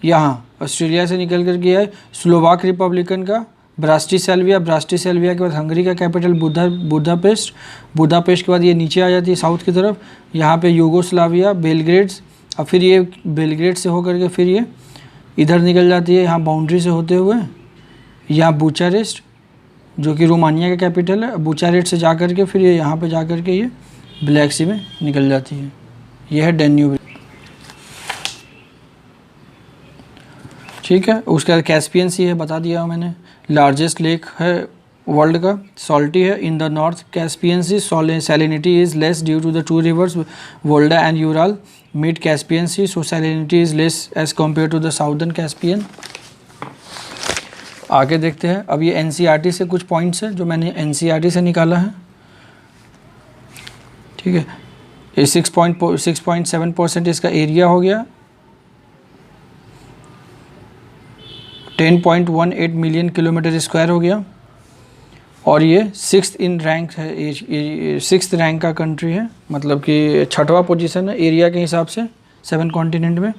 यहाँ, ऑस्ट्रेलिया से निकल कर के है स्लोवाक रिपब्लिकन का ब्रास्टिस्लाविया के बाद हंगरी का कैपिटल बुदापेस्ट के बाद ये नीचे आ जाती है साउथ की तरफ, यहाँ पे यूगोस्लाविया, बेलग्रेड। और फिर ये बेलग्रेड से होकर के फिर ये इधर निकल जाती है यहाँ बाउंड्री से होते हुए यहाँ बुचारेस्ट, जो कि रोमानिया का कैपिटल है। बुचारेस्ट से जा कर के फिर ये यहाँ पे जा कर के ये ब्लैक सी में निकल जाती है। ये है डैन्यूब, ठीक है। उसके बाद कैस्पियन सी है, बता दिया मैंने। लार्जेस्ट लेक है वर्ल्ड का, सॉल्टी है। In the north Caspian sea salinity is less due to the 2 rivers Volga and Ural meet Caspian sea, so salinity is less as compare to the southern Caspian. आगे देखते हैं। अब ये एनसीईआरटी से कुछ पॉइंट्स हैं जो मैंने एनसीईआरटी से निकाला है, ठीक है। ये 6.7% इसका एरिया हो गया, 10.18 मिलियन किलोमीटर स्क्वायर हो गया, और ये 6th रैंक है, 6th रैंक का कंट्री है, मतलब कि 6वां पोजीशन है एरिया के हिसाब से 7 कॉन्टिनेंट में।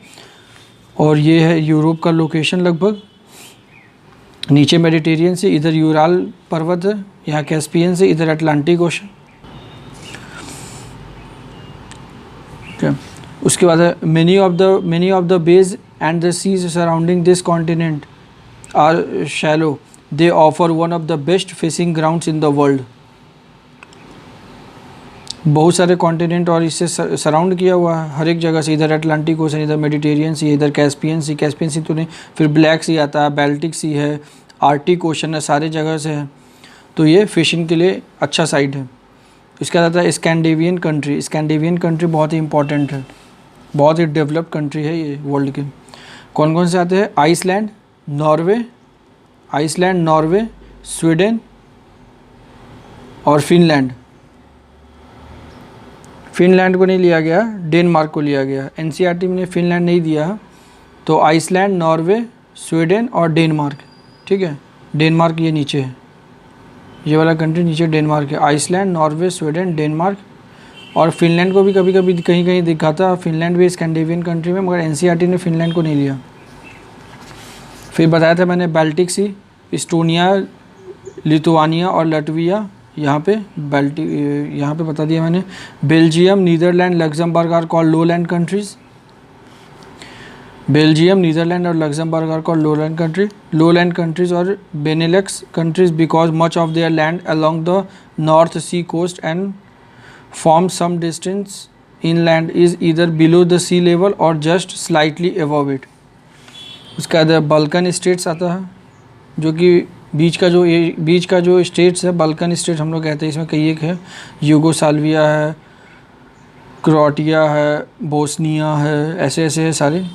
और ये है यूरोप का लोकेशन, लगभग नीचे मेडिटेरियन से, इधर यूराल पर्वत है, यहाँ कैस्पियन से, इधर अटलांटिक ओशन। उसके बाद है many of the bays and the seas surrounding this continent are shallow, they offer one of the best fishing grounds in the world. बहुत सारे कॉन्टिनेंट और इससे सराउंड किया हुआ है हर एक जगह से, इधर अटलांटिक ओशन, इधर मेडिटेरियन सी, इधर कैस्पियन सी तो नहीं, फिर ब्लैक सी आता है, बाल्टिक सी है, आर्टिक ओशन है, सारे जगह से है। तो ये फिशिंग के लिए अच्छा साइट है। इसका आता है स्कैंडिनेवियन कंट्री बहुत ही इंपॉर्टेंट है, बहुत ही डेवलप्ड कंट्री है ये वर्ल्ड के। कौन कौन से आते हैं, आइसलैंड, नॉर्वे, स्वीडन और फिनलैंड को नहीं लिया गया, डेनमार्क को लिया गया। एनसीईआरटी में फिनलैंड नहीं दिया, तो आइसलैंड, नॉर्वे, स्वीडन और डेनमार्क, ठीक है। डेनमार्क ये नीचे है, ये वाला कंट्री नीचे डेनमार्क है। आइसलैंड, नॉर्वे, स्वीडन, डेनमार्क और फिनलैंड को भी कभी कभी कहीं दिखाता, फिनलैंड भी स्कैंडिनेवियन कंट्री में, मगर एनसीईआरटी ने फिनलैंड को नहीं लिया। फिर बताया था मैंने बाल्टिक सी, इस्टोनिया, लिथुआनिया और लटविया, यहाँ पे बता दिया मैंने। Belgium, Netherland, Luxembourg are called lowland countries. Belgium, Netherland और Luxembourg are called lowland country, lowland countries और Benelux countries because much of their land along the north sea coast and form some distance inland is either below the sea level और जस्ट स्लाइटली अबव इट। उसका बाद बल्कन स्टेट्स आता है, जो कि बीच का जो स्टेट्स है बल्कन स्टेट हम लोग कहते हैं। इसमें कई एक है, यूगोसाल्विया है, क्रोएटिया है, बोस्निया है, ऐसे ऐसे है सारे।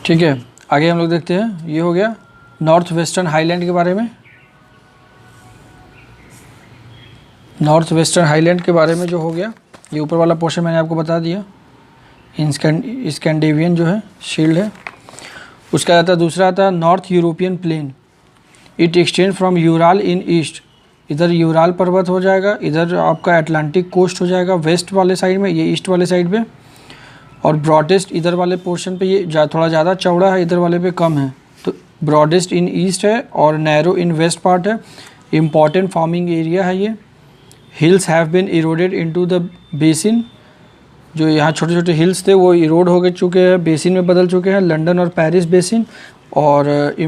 ठीक है, आगे हम लोग देखते हैं। ये हो गया नॉर्थ वेस्टर्न हाईलैंड के बारे में। नॉर्थ वेस्टर्न हाईलैंड के बारे में जो हो गया, ये ऊपर वाला पोर्शन मैंने आपको बता दिया। स्कैंडिनेवियन जो है शील्ड है। उसका आता है, दूसरा आता है North European plain. It extend from Ural in east, इधर यूराल पर्वत हो जाएगा, इधर आपका अटलांटिक कोस्ट हो जाएगा वेस्ट वाले साइड में, ये ईस्ट वाले साइड पे। और ब्रॉडेस्ट इधर वाले पोर्शन पे ये थोड़ा ज़्यादा चौड़ा है, इधर वाले पे कम है। तो ब्रॉडेस्ट इन ईस्ट है और नैरो इन वेस्ट पार्ट है। इम्पॉर्टेंट फार्मिंग एरिया है ये। Hills have been eroded into the basin, जो यहाँ छोटे छोटे हिल्स थे वो इरोड हो गए चुके हैं, बेसिन में बदल चुके हैं, लंदन और पेरिस बेसिन। और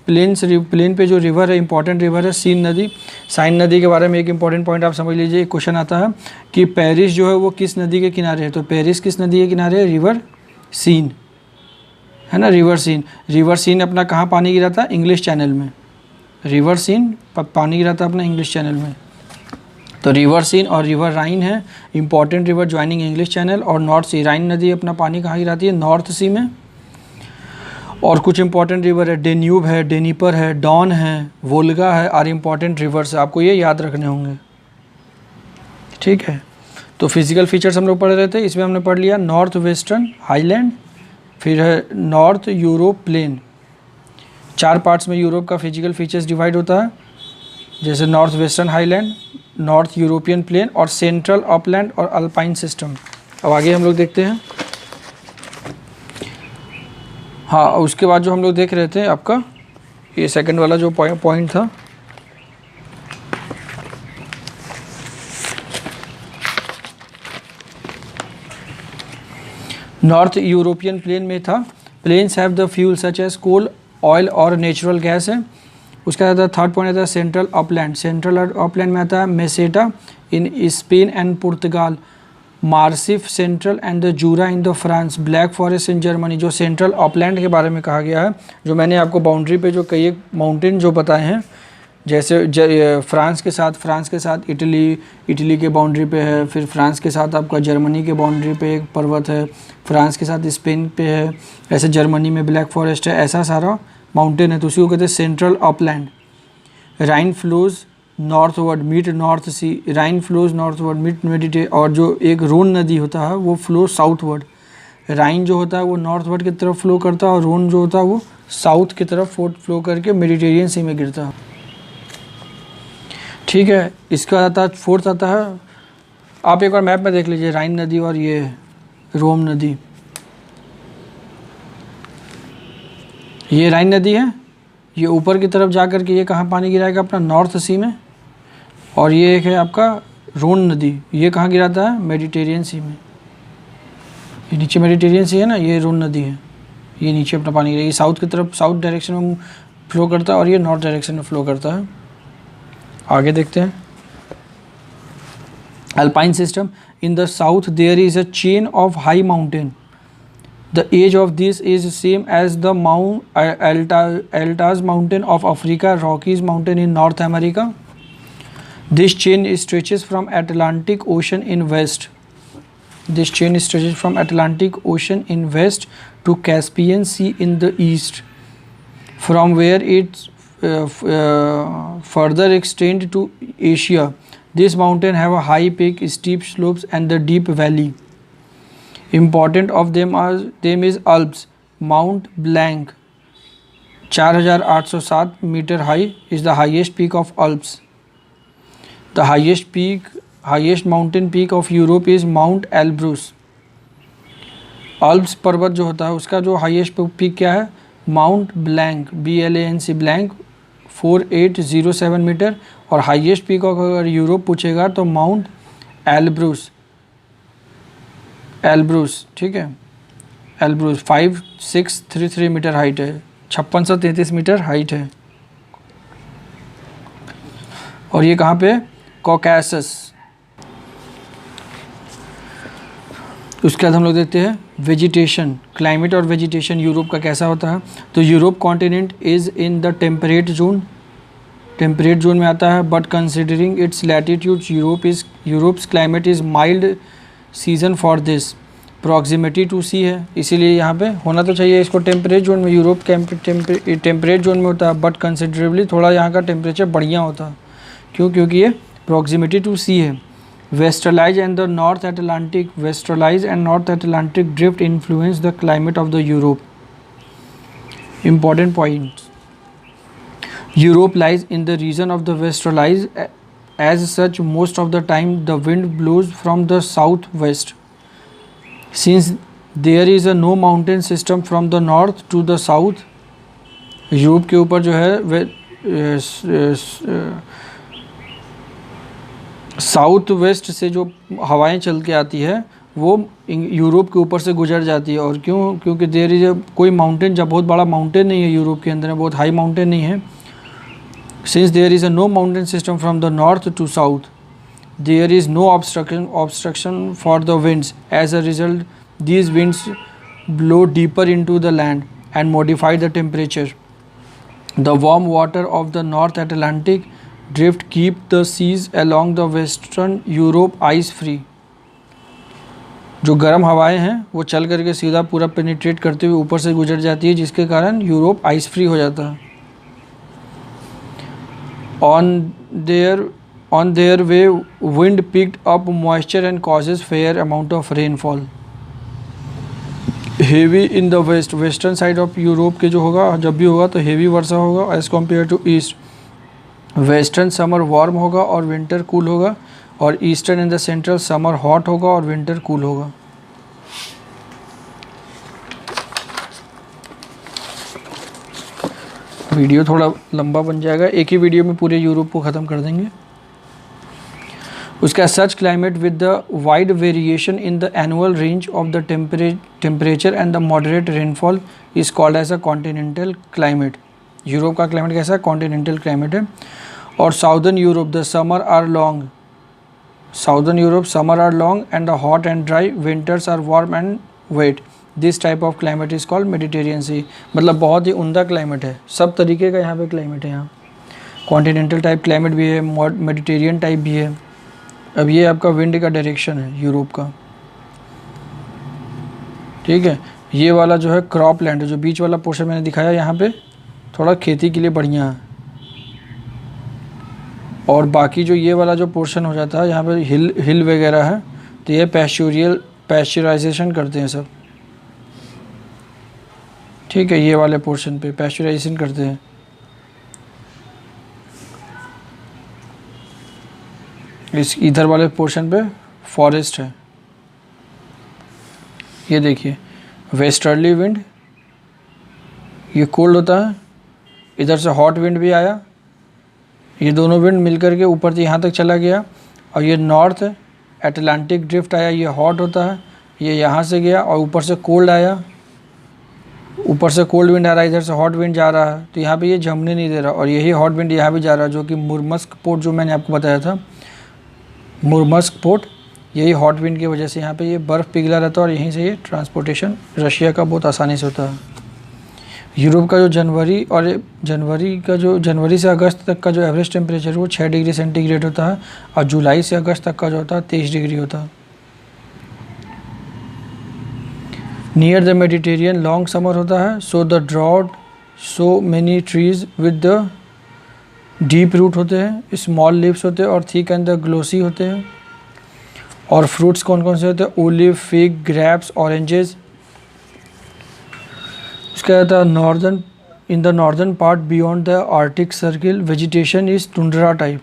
प्लेन पे जो रिवर है, इंपॉर्टेंट रिवर है सीन नदी। साइन नदी के बारे में एक इंपॉर्टेंट पॉइंट आप समझ लीजिए, एक क्वेश्चन आता है कि पेरिस जो है वो किस नदी के किनारे है। तो पेरिस किस नदी के किनारे है? रिवर सीन, है ना, रिवर सीन। रिवर सीन अपना कहाँ पानी गिरा था? इंग्लिश चैनल में। रिवर सीन पानी गिरा था अपना इंग्लिश चैनल में। तो रिवर सीन और रिवर राइन है, important river joining English channel. और नॉर्थ सी, राइन नदी अपना पानी कहाँ गिराती है? नॉर्थ सी में। और कुछ इंपॉर्टेंट रिवर है, डेन्यूब है, डेनिपर है, डॉन है, वोल्गा है, आर इंपॉर्टेंट रिवर्स है। आपको ये याद रखने होंगे, ठीक है। तो फिजिकल फीचर्स हम लोग पढ़ रहे थे, इसमें हमने पढ़ लिया नॉर्थ वेस्टर्न हाईलैंड, फिर है नॉर्थ यूरोप प्लेन। 4 पार्ट्स में यूरोप का फिजिकल फीचर्स डिवाइड होता है, जैसे north western highland, north European plain और सेंट्रल अपलैंड और अल्पाइन सिस्टम। अब आगे हम लोग देखते हैं। हाँ, उसके बाद जो हम लोग देख रहे थे, आपका ये सेकंड वाला जो पॉइंट था, नॉर्थ यूरोपियन प्लेन में था। Plains have the fuel such as coal, oil और नेचुरल गैस है। उसका आता है थर्ड पॉइंट आता है सेंट्रल अपलैंड। सेंट्रल अपलैंड में आता है Meseta in Spain and Portugal, Massif Central and the Jura in the France, black forest in Germany. जो सेंट्रल अपलैंड के बारे में कहा गया है, जो मैंने आपको बाउंड्री पे जो कई एक माउंटेन जो बताए हैं, जैसे फ्रांस के साथ इटली के बाउंड्री पे है, फिर फ्रांस के साथ आपका जर्मनी के बाउंड्री पे एक पर्वत है, फ्रांस के साथ स्पेन पे है, ऐसे जर्मनी में ब्लैक फॉरेस्ट है, ऐसा सारा माउंटेन है, तो उसी को कहते हैं सेंट्रल अपलैंड। राइन फ्लोज नॉर्थवर्ड मीट नॉर्थ सी, राइन फ्लोज नॉर्थवर्ड मीट मेडिटेरियन। और जो एक रोन नदी होता है वो फ्लो साउथवर्ड। राइन जो होता है वो नॉर्थवर्ड की तरफ फ्लो करता है और रोन जो होता है वो साउथ की तरफ फ्लो करके मेडिटेरियन सी में गिरता है, ठीक है। इसका आता है फोर्थ आता है, आप एक बार मैप में देख लीजिए, राइन नदी और ये रोम नदी। ये राइन नदी है, ये ऊपर की तरफ जा कर के ये कहाँ पानी गिराएगा? अपना नॉर्थ सी में। और ये एक है आपका रोन नदी, ये कहाँ गिराता है? मेडिटेरियन सी में। ये नीचे मेडिटेरियन सी है ना, ये रोन नदी है, ये नीचे अपना पानी गिरा, ये साउथ की तरफ साउथ डायरेक्शन में फ्लो करता है और ये नॉर्थ डायरेक्शन में फ्लो करता है। आगे देखते हैं alpine system. In the south there is a chain of high mountain, the age of this is same as the Mount Altas mountain of Africa, Rockies mountain in North America. This chain stretches from Atlantic Ocean in west. This chain stretches from Atlantic Ocean in west to Caspian Sea in the east, from where it further extend to Asia. This mountain have a high peak, steep slopes and the deep valley. Important of them is Alps. Mount Blanc 4807 meter high is the highest peak of Alps. The highest mountain peak of Europe is Mount Elbrus. Alps पर्वत जो होता है उसका जो हाईएस्ट पीक क्या है, Mont Blanc, BLANC Blanc 4807 metre. और हाईएस्ट पीक अगर यूरोप पूछेगा तो माउंट एल्ब्रूस, ठीक है, एल्ब्रूस 5633 मीटर हाइट है, 5633 मीटर हाइट है। और ये कहाँ पे, कॉकेसस। उसके बाद हम लोग देखते हैं वेजिटेशन, क्लाइमेट और वेजिटेशन यूरोप का कैसा होता है। तो Europe continent is in the temperate zone में आता है, but considering its latitude Europe's climate is mild season for this, proximity to sea है, इसीलिए यहाँ पे होना तो चाहिए इसको टेम्परेट जोन में। यूरोप टेम्परेट जोन में होता है, बट कंसिडरेबली थोड़ा यहाँ का टेम्परेचर बढ़िया होता है। क्यों? क्योंकि ये प्रॉक्सिमिटी टू सी है। Westerlies and the North Atlantic drift influence the climate of the Europe. Important points. Europe lies in the region of the Westerlies. As such, most of the time the wind blows from the southwest. Since there is no mountain system from the north to the south, Europe के ऊपर जो है साउथ वेस्ट से जो हवाएं चल के आती है वो यूरोप के ऊपर से गुजर जाती है। और क्यों? क्योंकि देयर इज कोई माउंटेन, जब बहुत बड़ा माउंटेन नहीं है यूरोप के अंदर, बहुत हाई माउंटेन नहीं है। Since there is a no mountain system from the north to south, there is no obstruction for the winds. As a result these winds blow deeper in to the land and modify the temperature. The warm water of the North Atlantic drift keep the seas along the western Europe ice free. जो गर्म हवाएं हैं वो चल करके सीधा पूरा पेनिट्रेट करते हुए ऊपर से गुजर जाती है, जिसके कारण यूरोप आइस फ्री हो जाता है। On their way wind picked up moisture and causes fair amount of rainfall. Heavy in the western side of Europe के जो होगा, जब भी होगा तो हेवी वर्षा होगा as compare to east. Western summer warm होगा और विंटर कूल होगा, और eastern and the central summer hot होगा और विंटर कूल होगा। वीडियो थोड़ा लंबा बन जाएगा, एक ही वीडियो में पूरे यूरोप को ख़त्म कर देंगे। उसका such climate with the wide variation in the annual range of the temperature and the moderate rainfall is called as a continental climate. Europe का क्लाइमेट कैसा है? कॉन्टिनेंटल क्लाइमेट है। और southern Europe the summer are long, southern Europe summer are long and the hot and dry, winters are warm and wet. This type of climate is called Mediterranean sea. मतलब बहुत ही उम्दा क्लाइमेट है, सब तरीके का यहाँ पे क्लाइमेट है। यहाँ कॉन्टिनेंटल टाइप क्लाइमेट भी है, मेडिटेरियन टाइप भी है। अब ये आपका विंड का डायरेक्शन है यूरोप का, ठीक है। ये वाला जो है क्रॉप लैंड है, जो बीच वाला पोर्शन मैंने दिखाया यहाँ पे थोड़ा खेती के लिए बढ़िया है। और बाकी जो ये वाला जो पोर्शन हो जाता है यहाँ पे हिल वगैरह है, तो ये पैस्चराइजेशन करते हैं सब, ठीक है। ये वाले पोर्शन पे पैस्चराइजेशन करते हैं। इस इधर वाले पोर्शन पे फॉरेस्ट है। ये देखिए वेस्टर्ली विंड, ये कोल्ड होता है, इधर से हॉट विंड भी आया, ये दोनों विंड मिलकर के ऊपर से यहाँ तक चला गया। और ये नॉर्थ एटलांटिक ड्रिफ्ट आया, ये हॉट होता है, ये यहाँ से गया और ऊपर से कोल्ड आया, ऊपर से कोल्ड विंड आ रहा है, इधर से हॉट विंड जा रहा है, तो यहाँ पे ये जमने नहीं दे रहा। और यही हॉट विंड यहाँ भी जा रहा है, जो कि मुरमस्क पोर्ट जो मैंने आपको बताया था, मुरमस्क पोर्ट, यही हॉट विंड की वजह से यहाँ पे ये बर्फ़ पिघला रहता है और यहीं से ये ट्रांसपोर्टेशन रशिया का बहुत आसानी से होता है। यूरोप का जो जनवरी से अगस्त तक का जो एवरेज टेम्परेचर है वो 6 डिग्री सेंटीग्रेड होता है, और जुलाई से अगस्त तक का जो होता है 23 डिग्री होता है। Near the Mediterranean long summer होता है, so the drought, so many trees with the deep root होते हैं, स्मॉल लीव्स होते हैं और थिक एंड द ग्लोसी होते हैं। और फ्रूट्स कौन कौन से होते हैं? Olive, fig, grapes, oranges. उसका था northern, in the northern part beyond the Arctic circle vegetation is tundra type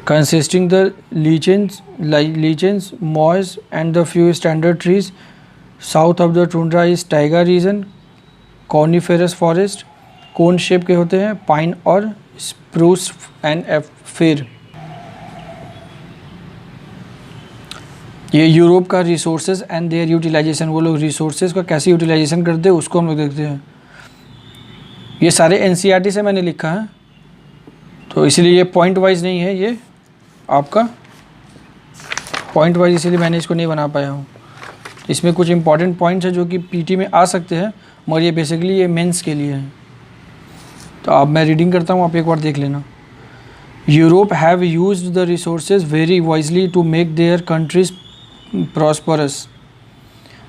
consisting the lichens, moss and the few standard trees. South of the tundra is taiga region, coniferous forest, cone shape के होते हैं, pine और spruce and fir. ये यूरोप का रिसोर्सेज एंड देयर यूटिलाइजेशन, वो लोग रिसोर्सेज का कैसे यूटिलाइजेशन करते हैं उसको हम लोग देखते हैं। ये सारे एनसीईआरटी से मैंने लिखा है, तो इसलिए ये पॉइंट वाइज नहीं है, ये आपका पॉइंट वाइज, इसीलिए मैंने इसको नहीं बना पाया हूँ। इसमें कुछ इंपॉर्टेंट पॉइंट्स हैं जो कि पीटी में आ सकते हैं, मगर ये बेसिकली ये मेंस के लिए है। तो अब मैं रीडिंग करता हूँ, आप एक बार देख लेना। Europe have used the resources very wisely to make their countries prosperous.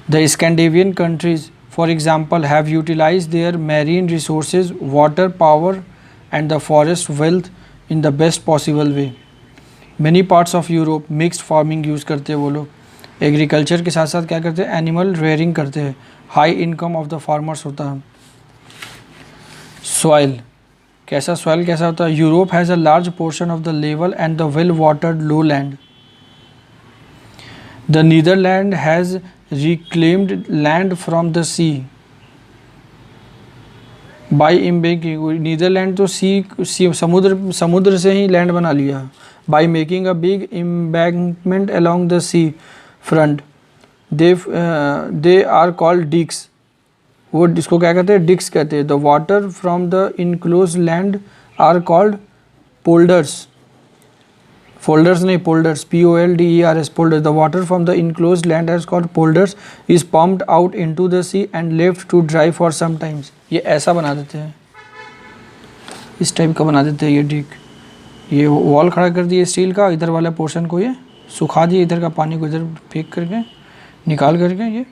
The Scandinavian countries, for example, have utilized their marine resources, water, power and the forest wealth in the best possible way. Many parts of Europe mixed farming use करते हैं वो लोग, एग्रीकल्चर के साथ साथ क्या करते हैं, एनिमल रेयरिंग करते हैं। High income of the farmers होता है। सॉइल कैसा, सॉइल कैसा होता है? Europe has a large portion of the level and the well watered low land. The Netherlands has reclaimed land from the sea by embanking. Netherland तो सी समुद्र से ही लैंड बना लिया। By making a big embankment along the sea front, they are called dikes. वो इसको क्या कहते हैं? डिक्स कहते हैं। The water from the enclosed land are called polders. Folders नहीं, polders, polders, polders. The water from the enclosed land is called polders is pumped out into the sea and left to dry for some times. ये ऐसा बना देते हैं, इस टाइप का बना देते हैं ये डिक। ये वॉल खड़ा कर दिए स्टील का, इधर वाला पोर्शन को ये सुखा दिए, इधर का पानी को इधर फेंक करके निकाल करके ये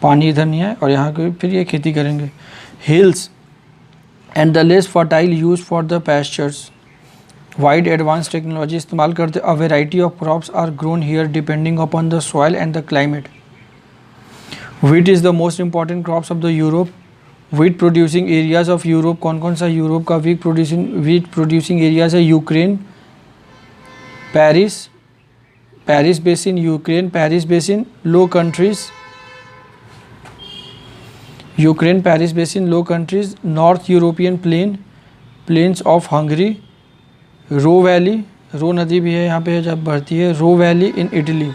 पानी इधर नहीं आए, और यहाँ के फिर ये खेती करेंगे। Hills and the less fertile use for the pastures. Wide advance technology इस्तेमाल करते। A variety of crops are grown here depending upon the soil and the climate. Wheat is the most important crops of the Europe. Wheat producing areas of Europe, कौन कौन सा यूरोप का वीट प्रोड्यूसिंग एरियाज है? Ukraine, Paris basin, Ukraine, Paris basin, low countries, Ukraine, Paris basin, low countries, north European planes of Hungary, Po valley, Po नदी भी है यहाँ पे जब बढ़ती है, Po valley in Italy,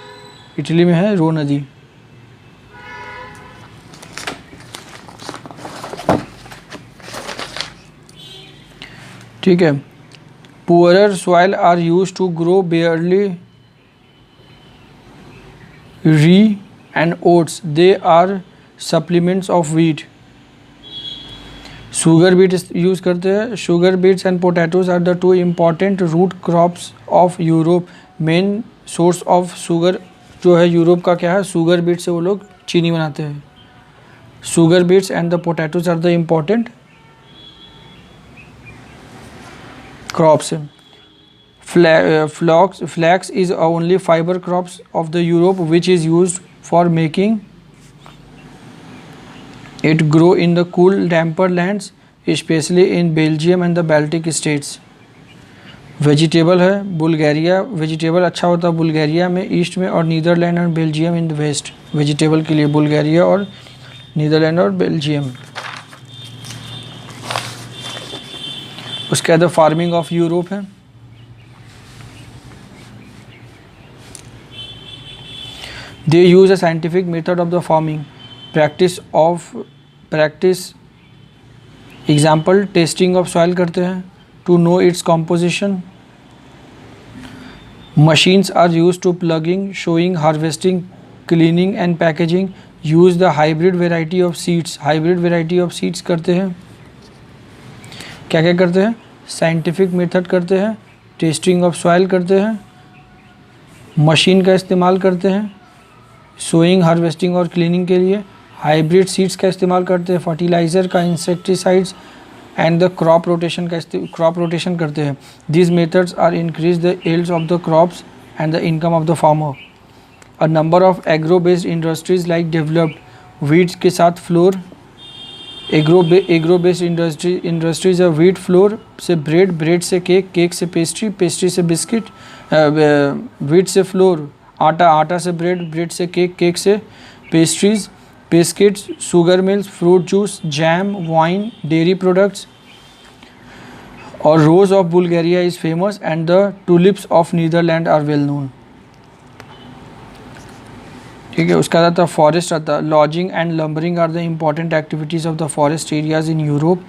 Italy में है रो नदी। ठीक है। Poorer soil are use to grow barley rye and oats, they are supplements of wheat. Sugar beet use करते हैं। Sugar beets and potatoes are the two important root crops of Europe. Main source of sugar जो है यूरोप का क्या है? शुगर बीट से वो लोग चीनी बनाते हैं। Sugar beets and the potatoes are the important crops. Flax is only fibre crops of the Europe which is use for making It grow in the cool damper lands, especially in Belgium and the Baltic states. Vegetable है बुल्गारिया, वेजिटेबल अच्छा होता है बुल्गारिया में ईस्ट में, और नीदरलैंड और Belgium in the west. Vegetable के लिए बुल्गारिया और नीदरलैंड और बेल्जियम। उसके बाद फार्मिंग ऑफ यूरोप है। They use a scientific method of the farming, practice example testing of soil करते हैं to know its composition. Machines are use to ploughing, sowing, harvesting, cleaning and packaging. Use the hybrid variety of seeds, hybrid variety of seeds करते हैं। क्या क्या करते हैं? साइंटिफिक मेथड करते हैं, टेस्टिंग ऑफ सॉइल करते हैं, मशीन का इस्तेमाल करते हैं सोइंग, हार्वेस्टिंग और क्लीनिंग के लिए, हाइब्रिड सीड्स का इस्तेमाल करते हैं, फर्टिलाइज़र का, insecticides and the crop rotation crop rotation करते हैं. These methods are increase the yields of the crops and the income of the farmer. A number of agro based industries like developed wheat के साथ फ्लोर. एग्रो बेस्ड इंडस्ट्रीज है व्हीट फ्लोर से ब्रेड, ब्रेड से केक, केक से पेस्ट्री, पेस्ट्री से बिस्किट, व्हीट से फ्लोर आटा, आटा से ब्रेड, ब्रेड से केक, केक से pastries, biscuits, sugar mills, fruit juice, jam, wine, dairy products. और rose of Bulgaria is famous and the tulips of Netherland are well known. ठीक है. उसका आता फॉरेस्ट आता. Logging and lumbering are the important activities of the forest areas in Europe.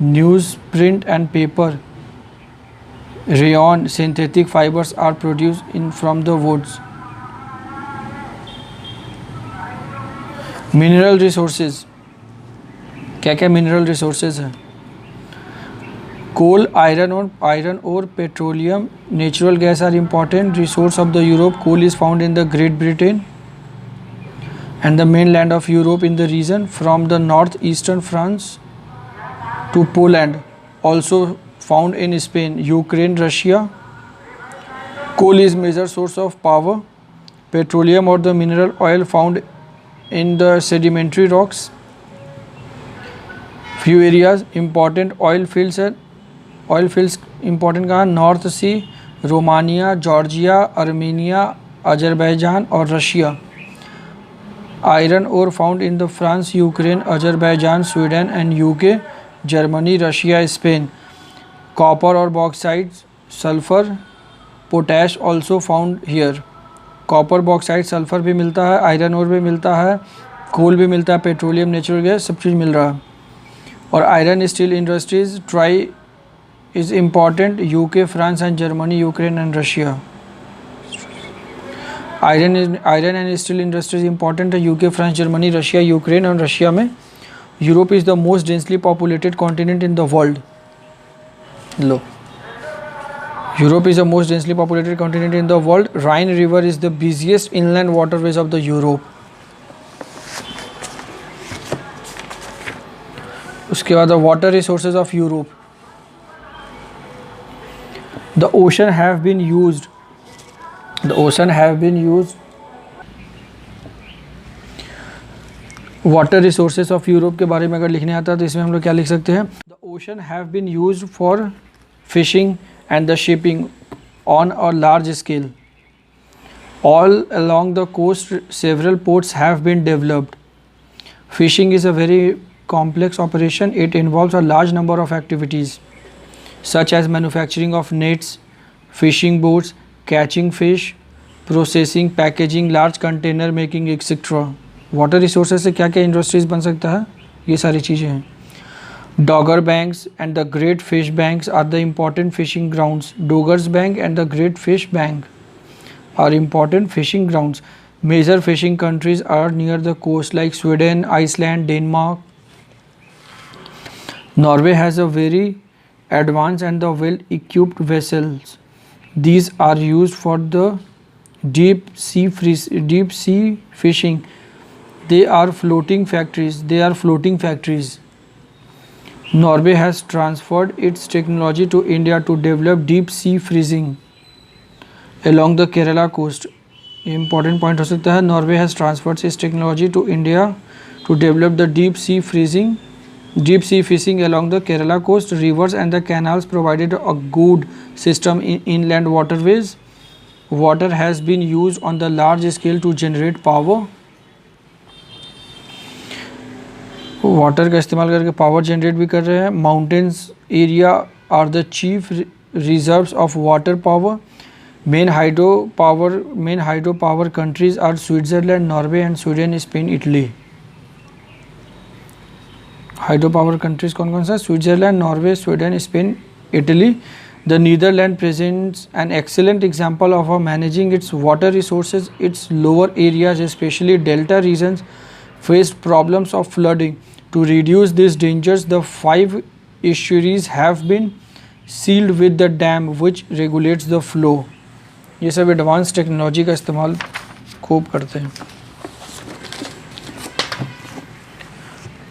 Newsprint and paper, rayon, synthetic fibres are produced in from the woods. Mineral resources, क्या क्या मिनरल रिसोर्सेज हैं? कोल, आयरन और petroleum, natural gas are important resource of the Europe. Coal is found in the great Britain and the mainland of Europe in the region from the northeastern France to Poland, also found in Spain, Ukraine, Russia. Coal is major source of power. Petroleum or the mineral oil found in the sedimentary rocks. Few areas important oil fields है. Oil fields important कहाँ? नॉर्थ सी, रोमानिया, जॉर्जिया, अर्मेनिया, अजरबैजान और Russia. Iron ore found in the France, Ukraine, Azerbaijan, Sweden and UK, Germany, Russia, Spain. Copper or bauxite, sulfur, potash also found here. Copper, bauxite, sulfur भी मिलता है, आयरन और भी मिलता है, कोल भी मिलता है, पेट्रोलियम, नेचुरल गैस, सब चीज़ मिल रहा है. और आयरन स्टील इंडस्ट्रीज ट्राई is important. UK, France and Germany, Ukraine and Russia. Iron and steel industries important है. UK, France, Germany, Russia, Ukraine और रशिया में. Europe is the most densely populated continent in the world. लो, Europe is the most densely populated continent in the world. Rhine river is the busiest inland waterways of the Europe. उसके बाद the water resources of Europe. The ocean have been used. The ocean have been used. Water resources of Europe के बारे में अगर लिखने आता है तो इसमें हम लोग क्या लिख सकते हैं? The ocean have been used for fishing and the shipping on a large scale. All along the coast several ports have been developed. Fishing is a very complex operation. It involves a large number of activities such as manufacturing of nets, fishing boats, catching fish, processing, packaging, large container making, etc. Water resources से क्या क्या इंडस्ट्रीज बन सकता है? ये सारी चीज़ें हैं. Dogger banks and the great fish banks are the important fishing grounds. Doggers bank and the great fish bank are important fishing grounds. Major fishing countries are near the coast like Sweden, Iceland, Denmark. Norway has a very advanced and the well equipped vessels. These are used for the deep sea fishing. They are floating factories. Norway has transferred its technology to India to develop deep sea freezing along the Kerala coast. Important point हो सकता है. Norway has transferred its technology to India to develop the deep sea fishing along the Kerala coast. Rivers and the canals provided a good system in inland waterways. Water has been used on the large scale to generate power. वाटर का इस्तेमाल करके पावर जनरेट भी कर रहे हैं. Mountains area are the chief reserves of water power. Main hydro power countries are Switzerland, Norway and Sweden, Spain, Italy. Hydro power countries कौन कौन सा? Switzerland, Norway, Sweden, Spain, Italy. The Netherland presents an excellent example of managing its water resources. Its lower areas especially delta regions faced problems of flooding. To reduce these dangers, the 5 estuaries have been sealed with the dam which regulates the flow. ये सब एडवांस टेक्नोलॉजी का इस्तेमाल खूब करते हैं.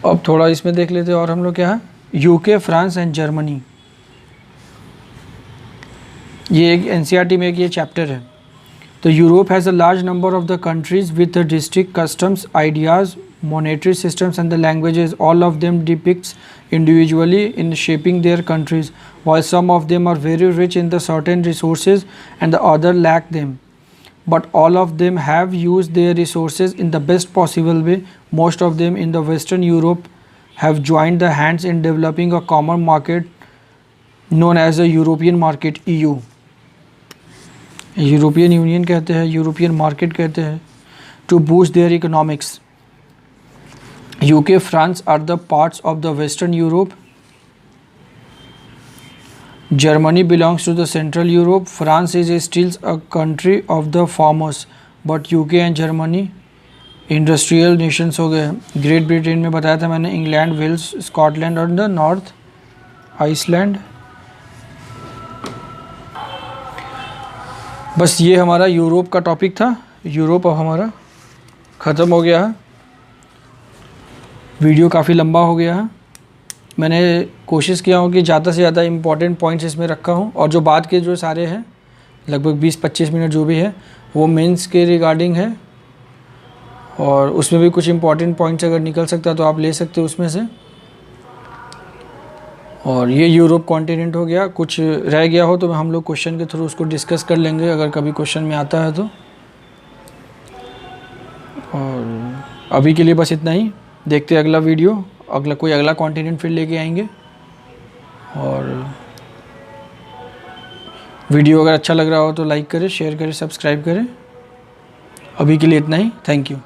अब थोड़ा इसमें देख लेते हैं और हम लोग क्या है यूके, फ्रांस एंड जर्मनी। ये एक एनसीईआरटी में एक ये चैप्टर है। तो Europe has a large number of the countries with district customs, ideas, monetary systems and the languages. All of them depicts individually in shaping their countries, while some of them are very rich in the certain resources and the other lack them, but all of them have used their resources in the best possible way. Most of them in the Western Europe have joined the hands in developing a common market known as the European market, EU. European union कहते हैं, यूरोपियन मार्केट कहते हैं, to boost their economics. UK, France are the parts of the Western Europe. Germany belongs to the Central Europe. France is still a country of the farmers, but UK and Germany industrial Nations हो गए। ग्रेट ब्रिटेन में बताया था मैंने, इंग्लैंड, वेल्स, स्कॉटलैंड और द नॉर्थ आइसलैंड। बस ये हमारा यूरोप का टॉपिक था। यूरोप अब हमारा ख़त्म हो गया है। वीडियो काफ़ी लंबा हो गया है। मैंने कोशिश किया हूँ कि ज़्यादा से ज़्यादा इम्पॉर्टेंट पॉइंट्स इसमें रखा हूँ, और जो बाद के जो सारे हैं लगभग 20-25 मिनट जो भी है वो मेंस के रिगार्डिंग है, और उसमें भी कुछ इम्पॉर्टेंट पॉइंट्स अगर निकल सकता तो आप ले सकते हो उसमें से। और ये यूरोप कॉन्टिनेंट हो गया। कुछ रह गया हो तो हम लोग क्वेश्चन के थ्रू उसको डिस्कस कर लेंगे अगर कभी क्वेश्चन में आता है तो। और अभी के लिए बस इतना ही। देखते हैं अगला वीडियो, कोई अगला कॉन्टिनेंट फिर लेके आएंगे। और वीडियो अगर अच्छा लग रहा हो तो लाइक करें, शेयर करें, सब्सक्राइब करें। अभी के लिए इतना ही। Thank you.